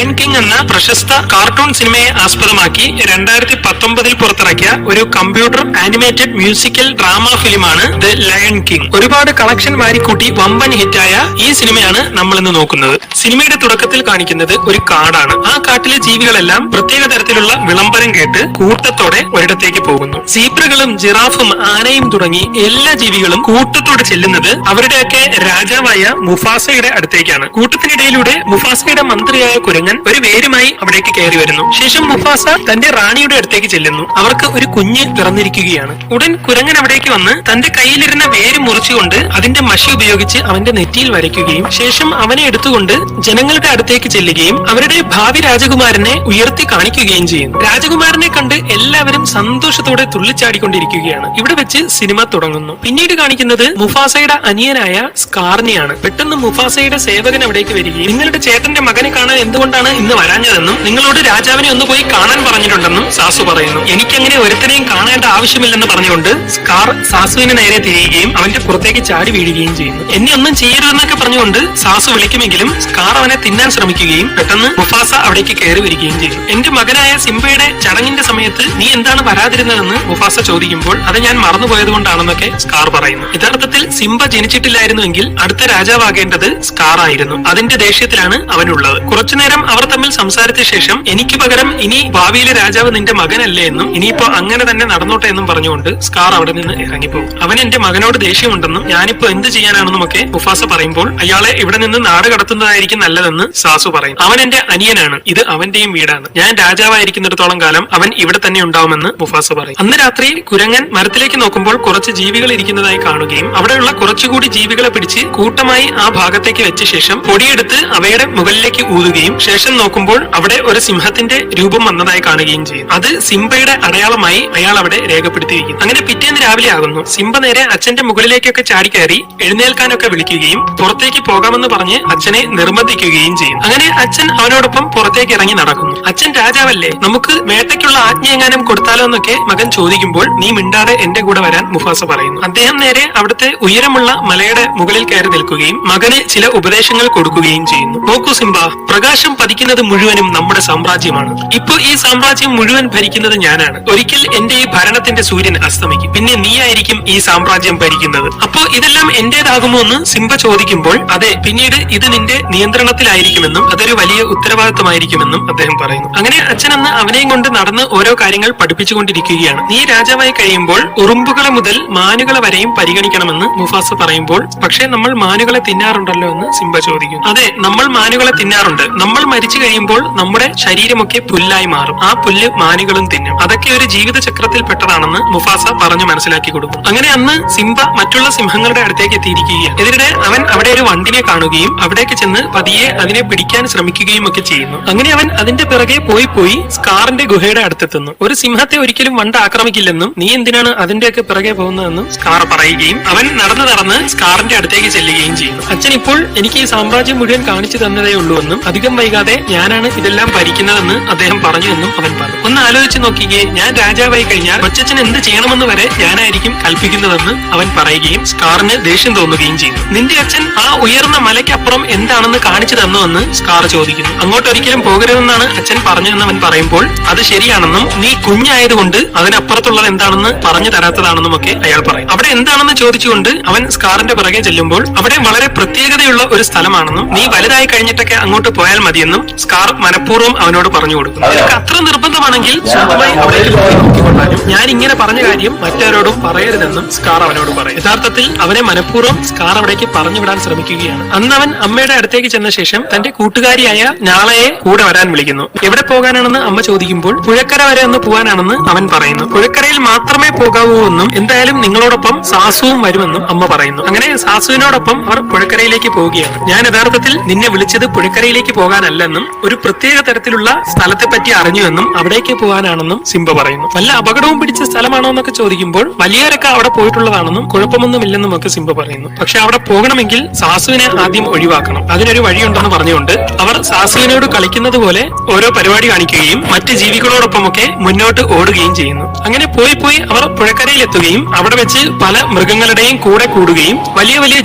Lion king എന്ന പ്രശസ്ത cartoon സിനിമയെ ആസ്പദമാക്കി 2019 പുറത്തിറക്കിയ ഒരു കമ്പ്യൂട്ടർ ആനിമേറ്റഡ് മ്യൂസിക്കൽ ഡ്രാമ ഫിലിമാണ് ദ ലയൺ കിങ്. ഒരുപാട് കളക്ഷൻ വാരിക്കൂട്ടി വമ്പൻ ഹിറ്റായ ഈ സിനിമയാണ് നമ്മൾ ഇന്ന് നോക്കുന്നത്. സിനിമയുടെ തുടക്കത്തിൽ കാണിക്കുന്നത് ഒരു കാടാണ്. ആ കാട്ടിലെ ജീവികളെല്ലാം പ്രത്യേക തരത്തിലുള്ള വിളംബരം കേട്ട് കൂട്ടത്തോടെ ഒരിടത്തേക്ക് പോകുന്നു. സീബ്രകളും ജിറാഫും ആനയും തുടങ്ങി എല്ലാ ജീവികളും കൂട്ടത്തോടെ ചെല്ലുന്നത് അവരുടെയൊക്കെ രാജാവായ മുഫാസയുടെ അടുത്തേക്കാണ്. കൂട്ടത്തിനിടയിലൂടെ മുഫാസയുടെ മന്ത്രിയായ കുരങ്ങൻ ഒരു വേരുമായി അവിടേക്ക് കയറി വരുന്നു. ശേഷം മുഫാസ തന്റെ റാണിയുടെ അടുത്തേക്ക് ചെല്ലുന്നു. അവർക്ക് ഒരു കുഞ്ഞ് പിറന്നിരിക്കുകയാണ്. ഉടൻ കുരങ്ങൻ അവിടേക്ക് വന്ന് തന്റെ കയ്യിലിരുന്ന വേര് മുറിച്ചുകൊണ്ട് അതിന്റെ മഷി ഉപയോഗിച്ച് അവന്റെ നെറ്റിയിൽ വരയ്ക്കുകയും ശേഷം അവനെ എടുത്തുകൊണ്ട് ജനങ്ങളുടെ അടുത്തേക്ക് ചെല്ലുകയും അവരുടെ ഭാവി രാജകുമാരനെ ഉയർത്തി കാണിക്കുകയും ചെയ്യുന്നു. രാജകുമാരനെ കണ്ട് എല്ലാവരും സന്തോഷത്തോടെ തുള്ളിച്ചാടിക്കൊണ്ടിരിക്കുകയാണ്. ഇവിടെ വെച്ച് സിനിമ തുടങ്ങുന്നു. പിന്നീട് കാണിക്കുന്നത് മുഫാസയുടെ അനിയനായ സ്കാർനെയാണ്. പെട്ടെന്ന് മുഫാസയുടെ സേവകൻ അവിടേക്ക് വരികയും നിങ്ങളുടെ ചേട്ടന്റെ മകനെ കാണാൻ എന്തുകൊണ്ടാണ് ഇന്ന് വരാഞ്ഞതെന്നും നിങ്ങളോട് രാജാവിനെ ഒന്ന് പോയി കാണാൻ പറഞ്ഞിട്ടുണ്ടെന്നും സാസു പറയുന്നു. എനിക്കങ്ങനെ ഒരുത്തനെയും കാണേണ്ട ആവശ്യമില്ലെന്ന് പറഞ്ഞുകൊണ്ട് സ്കാർ സാസുവിന് നേരെ തിരിയുകയും അവന്റെ പുറത്തേക്ക് ചാടി വീഴുകയും ചെയ്യുന്നു. എന്നെ ഒന്നും ചെയ്യരുതെന്നൊക്കെ പറഞ്ഞുകൊണ്ട് സാസു വിളിക്കുമെങ്കിലും സ്കാർ അവനെ തിന്നാൻ ശ്രമിക്കുകയും പെട്ടെന്ന് മുഫാസ അവിടേക്ക് കയറി വരികയും ചെയ്യും. എന്റെ മകനായ സിംബയുടെ ചടങ്ങിന്റെ സമയത്ത് നീ എന്താണ് വരാതിരുന്നതെന്ന് മുഫാസ ചോദിക്കുമ്പോൾ അത് ഞാൻ മറന്നുപോയത് കൊണ്ടാണെന്നൊക്കെ സ്കാർ പറയുന്നു. യഥാർത്ഥത്തിൽ സിംബ ജനിച്ചിട്ടില്ലായിരുന്നുവെങ്കിൽ അടുത്ത രാജാവാകേണ്ടത് സ്കാർ ആയിരുന്നു. അതിന്റെ ദേഷ്യത്തിലാണ് അവനുള്ളത്. കുറച്ചുനേരം അവർ തമ്മിൽ സംസാരിച്ച ശേഷം എനിക്ക് പകരം ഇനി ഭാവിയിലെ രാജാവ് നിന്റെ മകനല്ലേ എന്നും ഇനിയിപ്പോ അങ്ങനെ തന്നെ നടന്നോട്ടെ എന്നും പറഞ്ഞുകൊണ്ട് സ്കാർ അവിടെ നിന്ന് ഇറങ്ങിപ്പോകും. അവൻ എന്റെ മകനോട് ദേഷ്യമുണ്ടെന്നും ഞാനിപ്പോ എന്ത് ചെയ്യാനാണെന്നും ഒക്കെ മുഫാസ പറയുമ്പോൾ അയാളെ ഇവിടെ നിന്ന് നാട് കടത്തുന്നതായിരിക്കും നല്ലതെന്ന് സാസു പറയും. അവൻ എന്റെ അനിയനാണ്, ഇത് അവന്റെയും വീടാണ്, ഞാൻ രാജാവായിരിക്കുന്നിടത്തോളം കാലം അവൻ ഇവിടെ തന്നെ ഉണ്ടാവുമെന്ന് മുഫാസ പറയും. അന്ന് രാത്രി കുരങ്ങൻ മരത്തിലേക്ക് നോക്കുമ്പോൾ കുറച്ച് ജീവികൾ ഇരിക്കുന്നതായി കാണുകയും അവിടെയുള്ള കുറച്ചുകൂടി ജീവികളെ പിടിച്ച് കൂട്ടമായി ആ ഭാഗത്തേക്ക് വെച്ച ശേഷം പൊടിയെടുത്ത് അവയുടെ മുകളിലേക്ക് ഊതുകയും ശേഷം നോക്കുമ്പോൾ അവിടെ ഒരു സിംഹത്തിന്റെ രൂപം വന്നതായി കാണുകയും ചെയ്യും. അത് സിംബയുടെ അടയാളമായി അയാൾ അവിടെ രേഖപ്പെടുത്തിയിരിക്കും. അങ്ങനെ പിറ്റേന്ന് രാവിലെ ആകുന്നു. സിംബ നേരെ അച്ഛന്റെ മുകളിലേക്കൊക്കെ ചാടിക്കയറി എഴുന്നേൽക്കാനൊക്കെ വിളിക്കുകയും പുറത്തേക്ക് പോകാമെന്ന് പറഞ്ഞ് അച്ഛനെ നിർബന്ധിക്കുകയും ചെയ്യും. അങ്ങനെ അച്ഛൻ അവനോടൊപ്പം പുറത്തേക്ക് ഇറങ്ങി നടക്കുന്നു. അച്ഛൻ രാജാവല്ലേ, നമുക്ക് വേട്ടയ്ക്കുള്ള ആജ്ഞ എങ്ങാനും കൊടുത്താലോ എന്നൊക്കെ മകൻ ചോദിക്കുമ്പോൾ നീ മിണ്ടാതെ എന്റെ കൂടെ വരാൻ മുഫാസ പറയുന്നു. അദ്ദേഹം നേരെ അവിടുത്തെ ഉയരമുള്ള മലയുടെ മുകളിൽ കയറി നിൽക്കുകയും മകന് ചില ഉപദേശങ്ങൾ കൊടുക്കുകയും ചെയ്യുന്നു. നോക്കൂ സിംബ, പ്രകാശം പതിക്കുന്നത് മുഴുവനും നമ്മുടെ സാമ്രാജ്യമാണ്. ഇപ്പൊ ഈ സാമ്രാജ്യം മുഴുവൻ ഭരിക്കുന്നത് ഞാനാണ്. ഒരിക്കൽ എന്റെ ഈ ഭരണത്തിന്റെ സൂര്യൻ അസ്തമിക്കും, പിന്നെ നീയായിരിക്കും ഈ സാമ്രാജ്യം ഭരിക്കുന്നത്. അപ്പോ ഇതെല്ലാം എന്റേതാകുമോ എന്ന് സിംബ ചോദിക്കുമ്പോൾ അതെ, പിന്നീട് ഇത് നിന്റെ നിയന്ത്രണത്തിലായിരിക്കുമെന്നും അതൊരു വലിയ ഉത്തരവാദിത്തമായിരിക്കുമെന്നും അദ്ദേഹം പറയുന്നു. അങ്ങനെ അച്ഛനെന്ന് അവനെയും കൊണ്ട് നടന്ന് ഓരോ കാര്യങ്ങൾ പഠിപ്പിച്ചുകൊണ്ടിരിക്കുകയാണ്. നീ രാജാവായി കഴിയുമ്പോൾ ഉറുമ്പുകളെ മുതൽ മാനുകളെ വരെയും പരിഗണിക്കണമെന്ന് മുഫാസ പറയുമ്പോൾ പക്ഷേ നമ്മൾ മാനുകളെ തിന്നാറുണ്ടല്ലോ എന്ന് സിംബ ചോദിക്കും. അതെ, നമ്മൾ മാനുകളെ തിന്നാറുണ്ട്. നമ്മൾ മരിച്ചു കഴിയുമ്പോൾ നമ്മുടെ ശരീരമൊക്കെ പുല്ലായി മാറും. ആ പുല്ല് മാനുകളും തിന്നും. അതൊക്കെ ഒരു ജീവിത ചക്രത്തിൽ പെട്ടതാണെന്ന് മുഫാസ പറഞ്ഞു മനസ്സിലാക്കി കൊടുക്കും. അങ്ങനെ അന്ന് സിംബ മറ്റുള്ള സിംഹങ്ങളുടെ അടുത്തേക്ക് എത്തിയിരിക്കുകയാണ്. ഇതിനിടെ അവൻ അവിടെ ഒരു വണ്ടിനെ കാണുകയും അവിടേക്ക് ചെന്ന് പതിയെ അതിനെ പിടിക്കാൻ ശ്രമിക്കുകയും ഒക്കെ ചെയ്യുന്നു. അങ്ങനെ അവൻ അതിന്റെ പിറകെ പോയി സ്കാറിന്റെ ഗുഹയുടെ അടുത്തെത്തുന്നു. ഒരു സിംഹത്തെ ഒരിക്കലും വണ്ട് ആക്രമിക്കില്ലെന്നും നീ എന്തിനാണ് അതിന്റെയൊക്കെ പിറകെ പോകുന്നതെന്നും സ്കാർ പറയുകയും അവൻ നടന്ന് സ്കാറിന്റെ അടുത്തേക്ക് ചെല്ലുകയും ചെയ്യുന്നു. അച്ഛൻ ഇപ്പോൾ എനിക്ക് ഈ സാമ്രാജ്യം മുഴുവൻ കാണിച്ചു തന്നതേ ഉള്ളൂ എന്നും അധികം വൈകാതെ ഞാനാണ് ഇതെല്ലാം ഭരിക്കുന്നതെന്ന് അദ്ദേഹം പറഞ്ഞു എന്നും അവൻ പറഞ്ഞു. ഒന്ന് ആലോചിച്ച് നോക്കിയേ, ഞാൻ രാജാവായി കഴിഞ്ഞാൽ കൊച്ചച്ഛൻ എന്ത് ചെയ്യണമെന്ന് വരെ ഞാനായിരിക്കും കൽപ്പിക്കുന്നതെന്ന് അവൻ പറയുകയും സ്കാറിന് ദേഷ്യം തോന്നുകയും ചെയ്യുന്നു. നിന്റെ അച്ഛൻ ആ ഉയർന്ന മലയ്ക്കപ്പുറം എന്താണെന്ന് കാണിച്ചു തന്നോന്ന് സ്കാർ ചോദിക്കുന്നു. അങ്ങോട്ടൊരിക്കലും പോകരുതെന്നാണ് അച്ഛൻ പറഞ്ഞതെന്ന് അവൻ പറയുമ്പോൾ അത് ശരിയാണെന്നും നീ കുഞ്ഞായതുകൊണ്ട് അതിനപ്പുറത്തുള്ളത് എന്താണെന്ന് പറഞ്ഞു തരാത്തതാണെന്നും ഒക്കെ അയാൾ പറയും. അവിടെ എന്താണെന്ന് ചോദിച്ചുകൊണ്ട് അവൻ സ്കാറിന്റെ പിറകെ ചെല്ലുമ്പോൾ അവിടെ വളരെ പ്രത്യേകതയുള്ള ഒരു സ്ഥലമാണെന്നും നീ വലുതായി കഴിഞ്ഞിട്ടൊക്കെ അങ്ങോട്ട് പോയാൽ മതിയെന്നും സ്കാർ മനഃപൂർവ്വം അവനോട് പറഞ്ഞു കൊടുക്കും. നിനക്ക് അത്ര നിർബന്ധമാണെങ്കിൽ സ്വന്തമായി അവിടേക്ക് പോയി നോക്കിക്കൊള്ളാനും ഞാൻ ഇങ്ങനെ പറഞ്ഞ കാര്യം മറ്റാരോടും പറയരുതെന്നും സ്കാർ അവനോട് പറയും. യഥാർത്ഥത്തിൽ അവനെ മനഃപൂർവ്വം സ്കാർ അവിടേക്ക് പറഞ്ഞുവിടാൻ ശ്രമിക്കുകയാണ്. അന്ന് അവൻ അമ്മയുടെ അടുത്തേക്ക് ചെന്ന ശേഷം തന്റെ കൂട്ടുകാരിയായ നാളയെ കൂടെ വരാൻ വിളിക്കുന്നു. എവിടെ പോകാനാണെന്ന് അമ്മ ചോദിക്കുമ്പോൾ പുഴക്കര വരെ ഒന്ന് പോകാനാണെന്ന് അവൻ പറയുന്നു. പുഴക്കരയിൽ മാത്രമേ പോകാവൂ എന്നും എന്തായാലും നിങ്ങളോടൊപ്പം സാസുവും വരുമെന്നും അമ്മ പറയുന്നു. അങ്ങനെ സാസുവിനോടൊപ്പം അവർ പുഴക്കരയിലേക്ക് പോവുകയാണ്. ഞാൻ യഥാർത്ഥത്തിൽ നിന്നെ വിളിച്ചത് പുഴക്കരയിലേക്ക് പോകാനല്ലെന്നും ഒരു പ്രത്യേക തരത്തിലുള്ള സ്ഥലത്തെ പറ്റി അറിഞ്ഞുവെന്നും അവിടേക്ക് പോകാനാണെന്നും സിംബ പറയുന്നു. വല്ല അപകടവും പിടിച്ച സ്ഥലമാണോ എന്നൊക്കെ ചോദിക്കുമ്പോൾ വലിയവരൊക്കെ അവിടെ പോയിട്ടുള്ളതാണെന്നും കുഴപ്പമൊന്നുമില്ലെന്നും ഒക്കെ സിംബ പറയുന്നു. പക്ഷെ അവിടെ പോകണമെങ്കിൽ സാസുവിനെ ആദ്യം ഒഴിവാക്കണം, അതിനൊരു വഴിയുണ്ടെന്ന് പറഞ്ഞുകൊണ്ട് അവർ സാസുവിനോട് കളിക്കുന്നത് പോലെ ഓരോ പരിപാടി കാണിക്കുകയും മറ്റ് ജീവികളോടൊപ്പമൊക്കെ മുന്നോട്ട് ഓടുകയും ചെയ്യുന്നു. അങ്ങനെ പോയി അവർ പുഴക്കരയിൽ എത്തുകയും അവിടെ വെച്ച് പല മൃഗങ്ങളുടെയും കൂടെ കൂടുകയും വലിയ വലിയ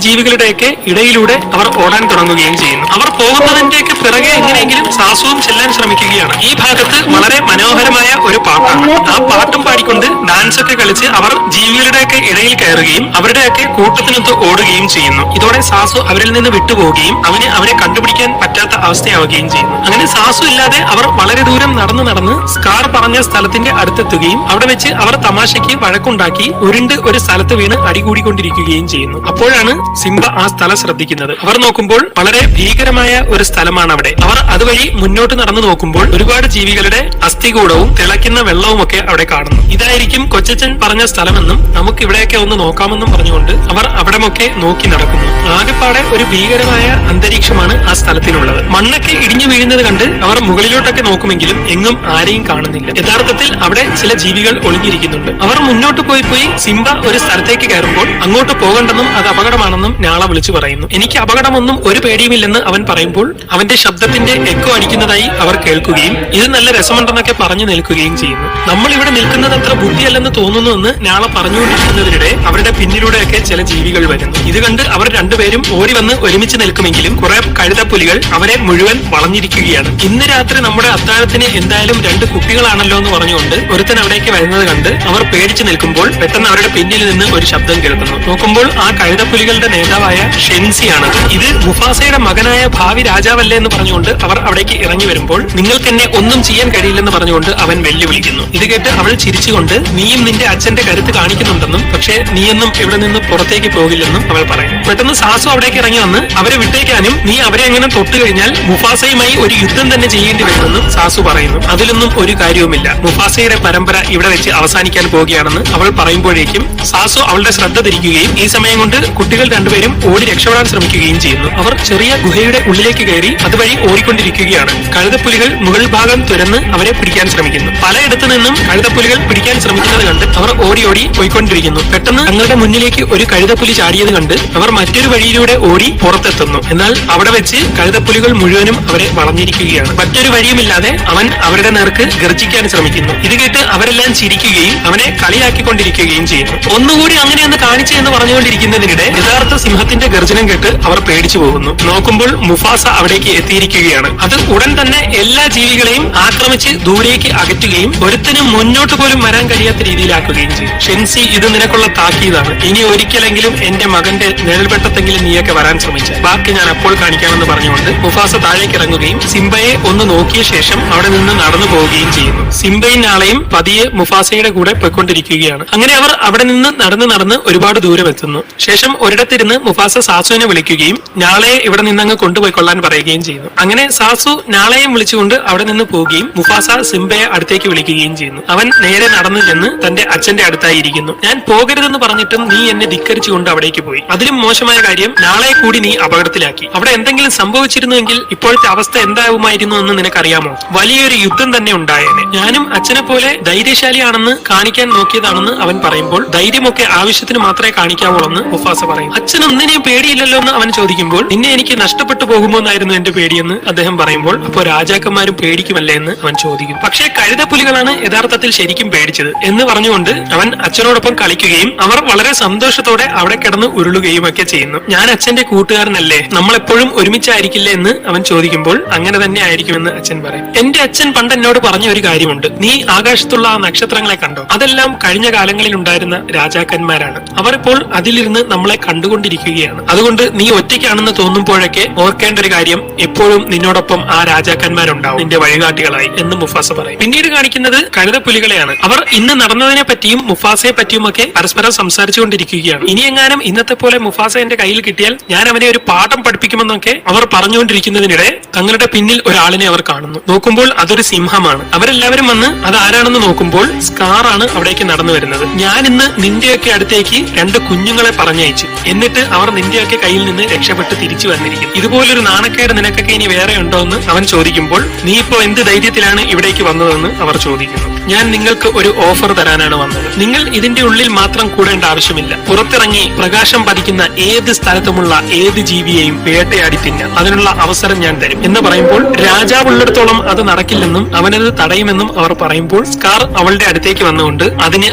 ജീവികളുടെയൊക്കെ ഇടയിലൂടെ അവർ ഓടാൻ തുടങ്ങുകയും ചെയ്യുന്നു. അവർ പോകുന്നതിന്റെയൊക്കെ പിറകെ എങ്ങനെയെങ്കിലും സാസുവും ചെല്ലാൻ ശ്രമിക്കുകയാണ്. ഈ ഭാഗത്ത് വളരെ മനോഹരമായ ഒരു പാട്ടാണ്. ആ പാട്ടും പാടിക്കൊണ്ട് ഡാൻസ് ഒക്കെ കളിച്ച് അവർ ജീവികളുടെയൊക്കെ ഇടയിൽ കയറുകയും അവരുടെയൊക്കെ കൂട്ടത്തിനൊത്ത് ഓടുകയും ചെയ്യുന്നു. ഇതോടെ സാസു അവരിൽ നിന്ന് വിട്ടുപോവുകയും അവരെ കണ്ടുപിടിക്കാൻ പറ്റാത്ത അവസ്ഥയാവുകയും ചെയ്യുന്നു. അങ്ങനെ സാസു ഇല്ലാതെ അവർ വളരെ ദൂരം നടന്ന് സ്കാർ പറഞ്ഞ സ്ഥലത്തിന്റെ അടുത്തെത്തുകയും അവിടെ വെച്ച് അവർ തമാശയ്ക്ക് വഴക്കുണ്ടാക്കി ഉരുണ്ട് ഒരു സ്ഥലത്ത് വീണ് അടികൂടിക്കൊണ്ടിരിക്കുകയും ചെയ്യുന്നു. അപ്പോഴാണ് സിംബ ആ സ്ഥലം ശ്രദ്ധിക്കുന്നത്. അവർ നോക്കുമ്പോൾ വളരെ ഭീകരമായ ഒരു സ്ഥലമാണ് അവിടെ. അവർ അതുവഴി മുന്നോട്ട് നടന്നു നോക്കുമ്പോൾ ഒരുപാട് ജീവികളുടെ അസ്ഥികൂടവും തിളയ്ക്കുന്ന വെള്ളവും ഒക്കെ അവിടെ കാണുന്നു. ഇതായിരിക്കും കൊച്ചച്ഛൻ പറഞ്ഞ സ്ഥലമെന്നും നമുക്ക് ഇവിടെയൊക്കെ ഒന്ന് നോക്കാമെന്നും പറഞ്ഞുകൊണ്ട് അവർ അവിടമൊക്കെ നോക്കി നടക്കുന്നു. ആകെപ്പാടെ ഒരു ഭീകരമായ അന്തരീക്ഷമാണ് ആ സ്ഥലത്തിനുള്ളത്. മണ്ണൊക്കെ ഇടിഞ്ഞു വീഴുന്നത് കണ്ട് അവർ മുകളിലോട്ടൊക്കെ നോക്കുമെങ്കിലും എങ്ങും ആരെയും കാണുന്നില്ല. യഥാർത്ഥത്തിൽ അവിടെ ചില ജീവികൾ ഒളിഞ്ഞിരിക്കുന്നുണ്ട്. അവർ മുന്നോട്ട് പോയി സിംബ ഒരു സ്ഥലത്തേക്ക് കയറുമ്പോൾ അങ്ങോട്ട് പോകണ്ടെന്നും അത് അപകടമാണെന്നും നാള വിളിച്ചു പറയുന്നു. എനിക്ക് അപകടമൊന്നും ഒരു പേടിയുമില്ലെന്ന് അവൻ പറയുമ്പോൾ അവന്റെ ശബ്ദത്തിന്റെ എക്കോ അടിക്കുന്നതായി അവർ കേൾക്കുകയും ഇത് നല്ല രസമുണ്ടെന്നൊക്കെ പറഞ്ഞു നിൽക്കുകയും ചെയ്യുന്നു. നമ്മൾ ഇവിടെ നിൽക്കുന്നത് അത്ര ബുദ്ധിയല്ലെന്ന് തോന്നുന്നുവെന്ന് നാള പറഞ്ഞുകൊണ്ടിരിക്കുന്നതിനിടെ അവരുടെ പിന്നിലൂടെയൊക്കെ ചില ജീവികൾ വരുന്നു. ഇത് കണ്ട് അവർ രണ്ടുപേരും ഓടി വന്ന് ഒരുമിച്ച് നിൽക്കുമെങ്കിലും കുറെ കഴുതപ്പുലികൾ അവരെ മുഴുവൻ വളഞ്ഞിരിക്കുകയാണ്. ഇന്ന് രാത്രി നമ്മുടെ അത്താഴത്തിന് എന്തായാലും 2 കുപ്പികളാണല്ലോ എന്ന് പറഞ്ഞുകൊണ്ട് ഒരുത്തൻ അവിടേക്ക് വരുന്നത് കണ്ട് അവർ പേടിച്ചു നിൽക്കുമ്പോൾ പെട്ടെന്ന് അവരുടെ പിന്നിൽ നിന്ന് ഒരു ശബ്ദം കേൾക്കുന്നു. നോക്കുമ്പോൾ ആ കഴുതപ്പുലികളുടെ നേതാവായ ഷെൻസിയാണ്. ഇത് മുഫാസയുടെ മകനായ ഭാവി രാജാവല്ലേ എന്ന് പറഞ്ഞുകൊണ്ട് അവർ അവിടേക്ക് ഇറങ്ങി വരുമ്പോൾ നിങ്ങൾക്ക് എന്നെ ഒന്നും ചെയ്യാൻ കഴിയില്ലെന്ന് പറഞ്ഞുകൊണ്ട് അവൻ വെല്ലുവിളിക്കുന്നു. ഇത് കേട്ട് അവൾ ചിരിച്ചുകൊണ്ട് നീയും നിന്റെ അച്ഛന്റെ കരുത്ത് കാണിക്കുന്നുണ്ടെന്നും പക്ഷേ നീയൊന്നും ഇവിടെ നിന്ന് പുറത്തേക്ക് പോകില്ലെന്നും അവൾ പറയുന്നു. പെട്ടെന്ന് സാസു അവിടേക്ക് ഇറങ്ങി വന്ന് അവരെ വിട്ടേക്കാനും നീ അവരെ എങ്ങനെ തൊട്ടു കഴിഞ്ഞാൽ മുഫാസയുമായി ഒരു യുദ്ധം തന്നെ ചെയ്യേണ്ടി വരുമെന്നും സാസു പറയുന്നു. അതിലൊന്നും ഒരു കാര്യവുമില്ല, മുഫാസയുടെ പരമ്പര ഇവിടെ വെച്ച് അവസാനിക്കാൻ പോവുകയാണെന്ന് അവൾ പറയുമ്പോഴേക്കും സാസു അവളുടെ ശ്രദ്ധ തിരിക്കുകയും ഈ സമയം കൊണ്ട് കുട്ടികൾ രണ്ടുപേരും ഓടി രക്ഷപ്പെടാൻ ശ്രമിക്കുകയും ചെയ്യുന്നു. അവർ ചെറിയ ഗുഹയുടെ ഉള്ളിലേക്ക് കയറി അതുവഴി ഓടിക്കൊണ്ടിരിക്കുകയാണ്. കഴുതപ്പുലികൾ മുകൾ ഭാഗം തുരന്ന് അവരെ പിടിക്കാൻ ശ്രമിക്കുന്നു. പലയിടത്തു നിന്നും കഴുതപ്പുലികൾ പിടിക്കാൻ ശ്രമിക്കുന്നത് കണ്ട് അവർ ഓടി പോയിക്കൊണ്ടിരിക്കുന്നു. പെട്ടെന്ന് തങ്ങളുടെ മുന്നിലേക്ക് ഒരു കഴുതപ്പുലി ചാടിയത് കണ്ട് അവർ മറ്റൊരു വഴിയിലൂടെ ഓടി പുറത്തെത്തുന്നു. എന്നാൽ അവിടെ വെച്ച് കഴുതപ്പുലികൾ മുഴുവനും അവരെ വളഞ്ഞിരിക്കുകയാണ്. മറ്റൊരു വഴിയുമില്ലാതെ അവൻ അവരുടെ നേർക്ക് ഗർജിക്കാൻ ശ്രമിക്കുന്നു. ഇത് കേട്ട് അവരെല്ലാം ചിരിക്കുകയും അവനെ കളിയാക്കിക്കൊണ്ടിരിക്കുകയും ചെയ്യുന്നു. ഒന്നുകൂടി അങ്ങനെയൊന്ന് കാണിച്ചു എന്ന് പറഞ്ഞുകൊണ്ടിരിക്കുന്നതിനിടെ യഥാർത്ഥ സിംഹത്തിന്റെ ഗർജനം കേട്ട് അവർ പേടിച്ചു പോകുന്നു. നോക്കുമ്പോൾ മുഫാസ അവിടേക്ക് എത്തിയിരിക്കുകയാണ്. അത് ഉടൻ തന്നെ എല്ലാ ജീവികളെയും ആക്രമിച്ച് ദൂരേക്ക് അകറ്റുകയും ഒരുത്തനും മുന്നോട്ട് പോലും വരാൻ കഴിയാത്ത രീതിയിലാക്കുകയും ചെയ്യും. ഷെൻസി, ഇത് നിനക്കുള്ള താക്കീതാണ്. ഇനി ഒരിക്കലെങ്കിലും എന്റെ മകന്റെ നിഴൽവെട്ടത്തെങ്കിലും നീയൊക്കെ വരാൻ ശ്രമിച്ച ബാക്കി ഞാൻ അപ്പോൾ കാണിക്കാമെന്ന് പറഞ്ഞുകൊണ്ട് മുഫാസ താഴേക്ക് ഇറങ്ങുകയും സിംബയെ ഒന്ന് നോക്കിയ ശേഷം അവിടെ നിന്ന് നടന്നു പോവുകയും ചെയ്യുന്നു. സിംബയും നാളെയും പതിയെ മുഫാസയുടെ കൂടെ പോയിക്കൊണ്ടിരിക്കുകയാണ്. അങ്ങനെ അവർ അവിടെ നിന്ന് നടന്ന് ഒരുപാട് ദൂരം എത്തുന്നു. ശേഷം ഒരിടത്തിരുന്ന് മുഫാസ സാസുവിനെ വിളിക്കുകയും നാളെയെ ഇവിടെ നിന്നങ്ങ് കൊണ്ടുപോയിക്കൊള്ളാൻ പറയുകയും ചെയ്യുന്നു. അങ്ങനെ സാസു നാളെയും വിളിച്ചുകൊണ്ട് അവിടെ നിന്ന് പോവുകയും മുഫാസ സിംബയെ അടുത്തേക്ക് വിളിക്കുകയും ചെയ്യുന്നു. അവൻ നേരെ നടന്നു ചെന്ന് തന്റെ അച്ഛന്റെ അടുത്തായി ഇരിക്കുന്നു. ഞാൻ പോകരുതെന്ന് പറഞ്ഞിട്ടും നീ എന്നെ ധിക്കരിച്ചുകൊണ്ട് അവിടേക്ക് പോയി. അതിലും മോശമായ കാര്യം നാളെ കൂടി നീ അപകടത്തിലാക്കി. അവിടെ എന്തെങ്കിലും സംഭവിച്ചിരുന്നുവെങ്കിൽ ഇപ്പോഴത്തെ അവസ്ഥ എന്താവുമായിരുന്നു എന്ന് നിനക്കറിയാമോ? വലിയൊരു യുദ്ധം തന്നെ ഉണ്ടായേനെ. ഞാനും അച്ഛനെ പോലെ ധൈര്യശാലിയാണെന്ന് കാണിക്കാൻ നോക്കിയതാണെന്ന് അവൻ പറയുമ്പോൾ ധൈര്യമൊക്കെ ആവശ്യത്തിന് മാത്രമേ കാണിക്കാവുള്ളൂ എന്ന് മുഫാസ പറയും. അച്ഛൻ ഒന്നിനെയും പേടിയില്ലല്ലോ എന്ന് അവൻ ചോദിക്കുമ്പോൾ നിന്നെ എനിക്ക് നഷ്ടപ്പെട്ടു പോകുമോ എന്നായിരുന്നു എന്റെ പേടിയെന്ന് അദ്ദേഹം പറയുമ്പോൾ അപ്പോൾ രാജാക്കന്മാരും പേടിക്കുമല്ലേ എന്ന് അവൻ ചോദിക്കും. പക്ഷേ കഴുതപ്പുലികളാണ് യഥാർത്ഥത്തിൽ ശരിക്കും പേടിച്ചത് എന്ന് പറഞ്ഞുകൊണ്ട് അവൻ അച്ഛനോടൊപ്പം കളിക്കുകയും അവർ വളരെ സന്തോഷത്തോടെ അവിടെ കിടന്ന് ഉരുളുകയും ഒക്കെ ചെയ്യുന്നു. ഞാൻ അച്ഛന്റെ കൂട്ടുകാരനല്ലേ, നമ്മളെപ്പോഴും ഒരുമിച്ചായിരിക്കില്ലേ എന്ന് അവൻ ചോദിക്കുമ്പോൾ അങ്ങനെ തന്നെ ആയിരിക്കുമെന്ന് അച്ഛൻ പറയും. എന്റെ അച്ഛൻ പണ്ട് എന്നോട് പറഞ്ഞ ഒരു കാര്യമുണ്ട്, നീ ആകാശത്തുള്ള ആ നക്ഷത്രങ്ങളെ കണ്ടോ? അതെല്ലാം കഴിഞ്ഞ കാലങ്ങളിൽ ഉണ്ടായിരുന്ന രാജാക്കന്മാരാണ്. അവർ ഇപ്പോൾ അതിലിരുന്ന് നമ്മളെ കണ്ടുകൊണ്ടിരിക്കുകയാണ്. അതുകൊണ്ട് നീ ഒറ്റയ്ക്കാണെന്ന് തോന്നുമ്പോഴൊക്കെ ഓർക്കേണ്ട ഒരു കാര്യം, എപ്പോഴും നിന്നോടൊപ്പം ആ രാജാക്കന്മാരുണ്ടാവും നിന്റെ വഴികാട്ടികളായി എന്ന് മുഫാസ പറയും. പിന്നീട് കാണിക്കുന്നത് കഴുതപ്പുലികളെയാണ്. അവർ ഇന്ന് നടന്നതിനെ പറ്റിയും മുഫാസയെ പറ്റിയുമൊക്കെ പരസ്പരം സംസാരിച്ചുകൊണ്ടിരിക്കുകയാണ്. ഇനിയെങ്ങാനും ഇന്നത്തെ പോലെ മുഫാസ എന്റെ കയ്യിൽ കിട്ടിയാൽ ഞാൻ അവനെ ഒരു പാഠം പഠിപ്പിക്കുമെന്നൊക്കെ അവർ പറഞ്ഞുകൊണ്ടിരിക്കുന്നതിനിടെ തങ്ങളുടെ പിന്നിൽ ഒരാളിനെ അവർ കാണുന്നു. നോക്കുമ്പോൾ അതൊരു സിംഹമാണ്. അവരെല്ലാവരും വന്ന് അത് ആരാണെന്ന് നോക്കുമ്പോൾ സ്കാറാണ് അവിടേക്ക് നടന്നു വരുന്നത്. ഞാൻ ഇന്ന് നിന്റെയൊക്കെ അടുത്തേക്ക് 2 കുഞ്ഞുങ്ങളെ പറഞ്ഞയച്ചു, എന്നിട്ട് അവർ നിന്റെയൊക്കെ കയ്യിൽ നിന്ന് രക്ഷപ്പെട്ട് തിരിച്ചു വന്നിരിക്കും. ഇതുപോലൊരു നാണക്കേട് നിനക്കൊക്കെ ഇനി വേറെ ഉണ്ടോ എന്ന് അവൻ ചോദിക്കുമ്പോൾ നീ ഇപ്പോ എന്ത് ധൈര്യത്തിലാണ് ഇവിടേക്ക് വന്നതെന്ന് അവർ ചോദിക്കുന്നു. ഞാൻ നിങ്ങൾക്ക് ഒരു ഓഫർ തരാനാണ് വന്നത്. നിങ്ങൾ ഇതിന്റെ ഉള്ളിൽ മാത്രം കൂടേണ്ട ആവശ്യമില്ല. പുറത്തിറങ്ങി പ്രകാശം പതിക്കുന്ന ഏത് സ്ഥലത്തുമുള്ള ഏത് ജീവിയെയും വേട്ടയാടി തിന്നാം. അതിനുള്ള അവസരം ഞാൻ തരും എന്ന് പറയുമ്പോൾ രാജാവ് ഉള്ളിടത്തോളം അത് നടക്കില്ലെന്നും അവനത് തടയുമെന്നും അവർ പറയുമ്പോൾ സ്കാർ അവളുടെ അടുത്തേക്ക് വന്നുകൊണ്ട്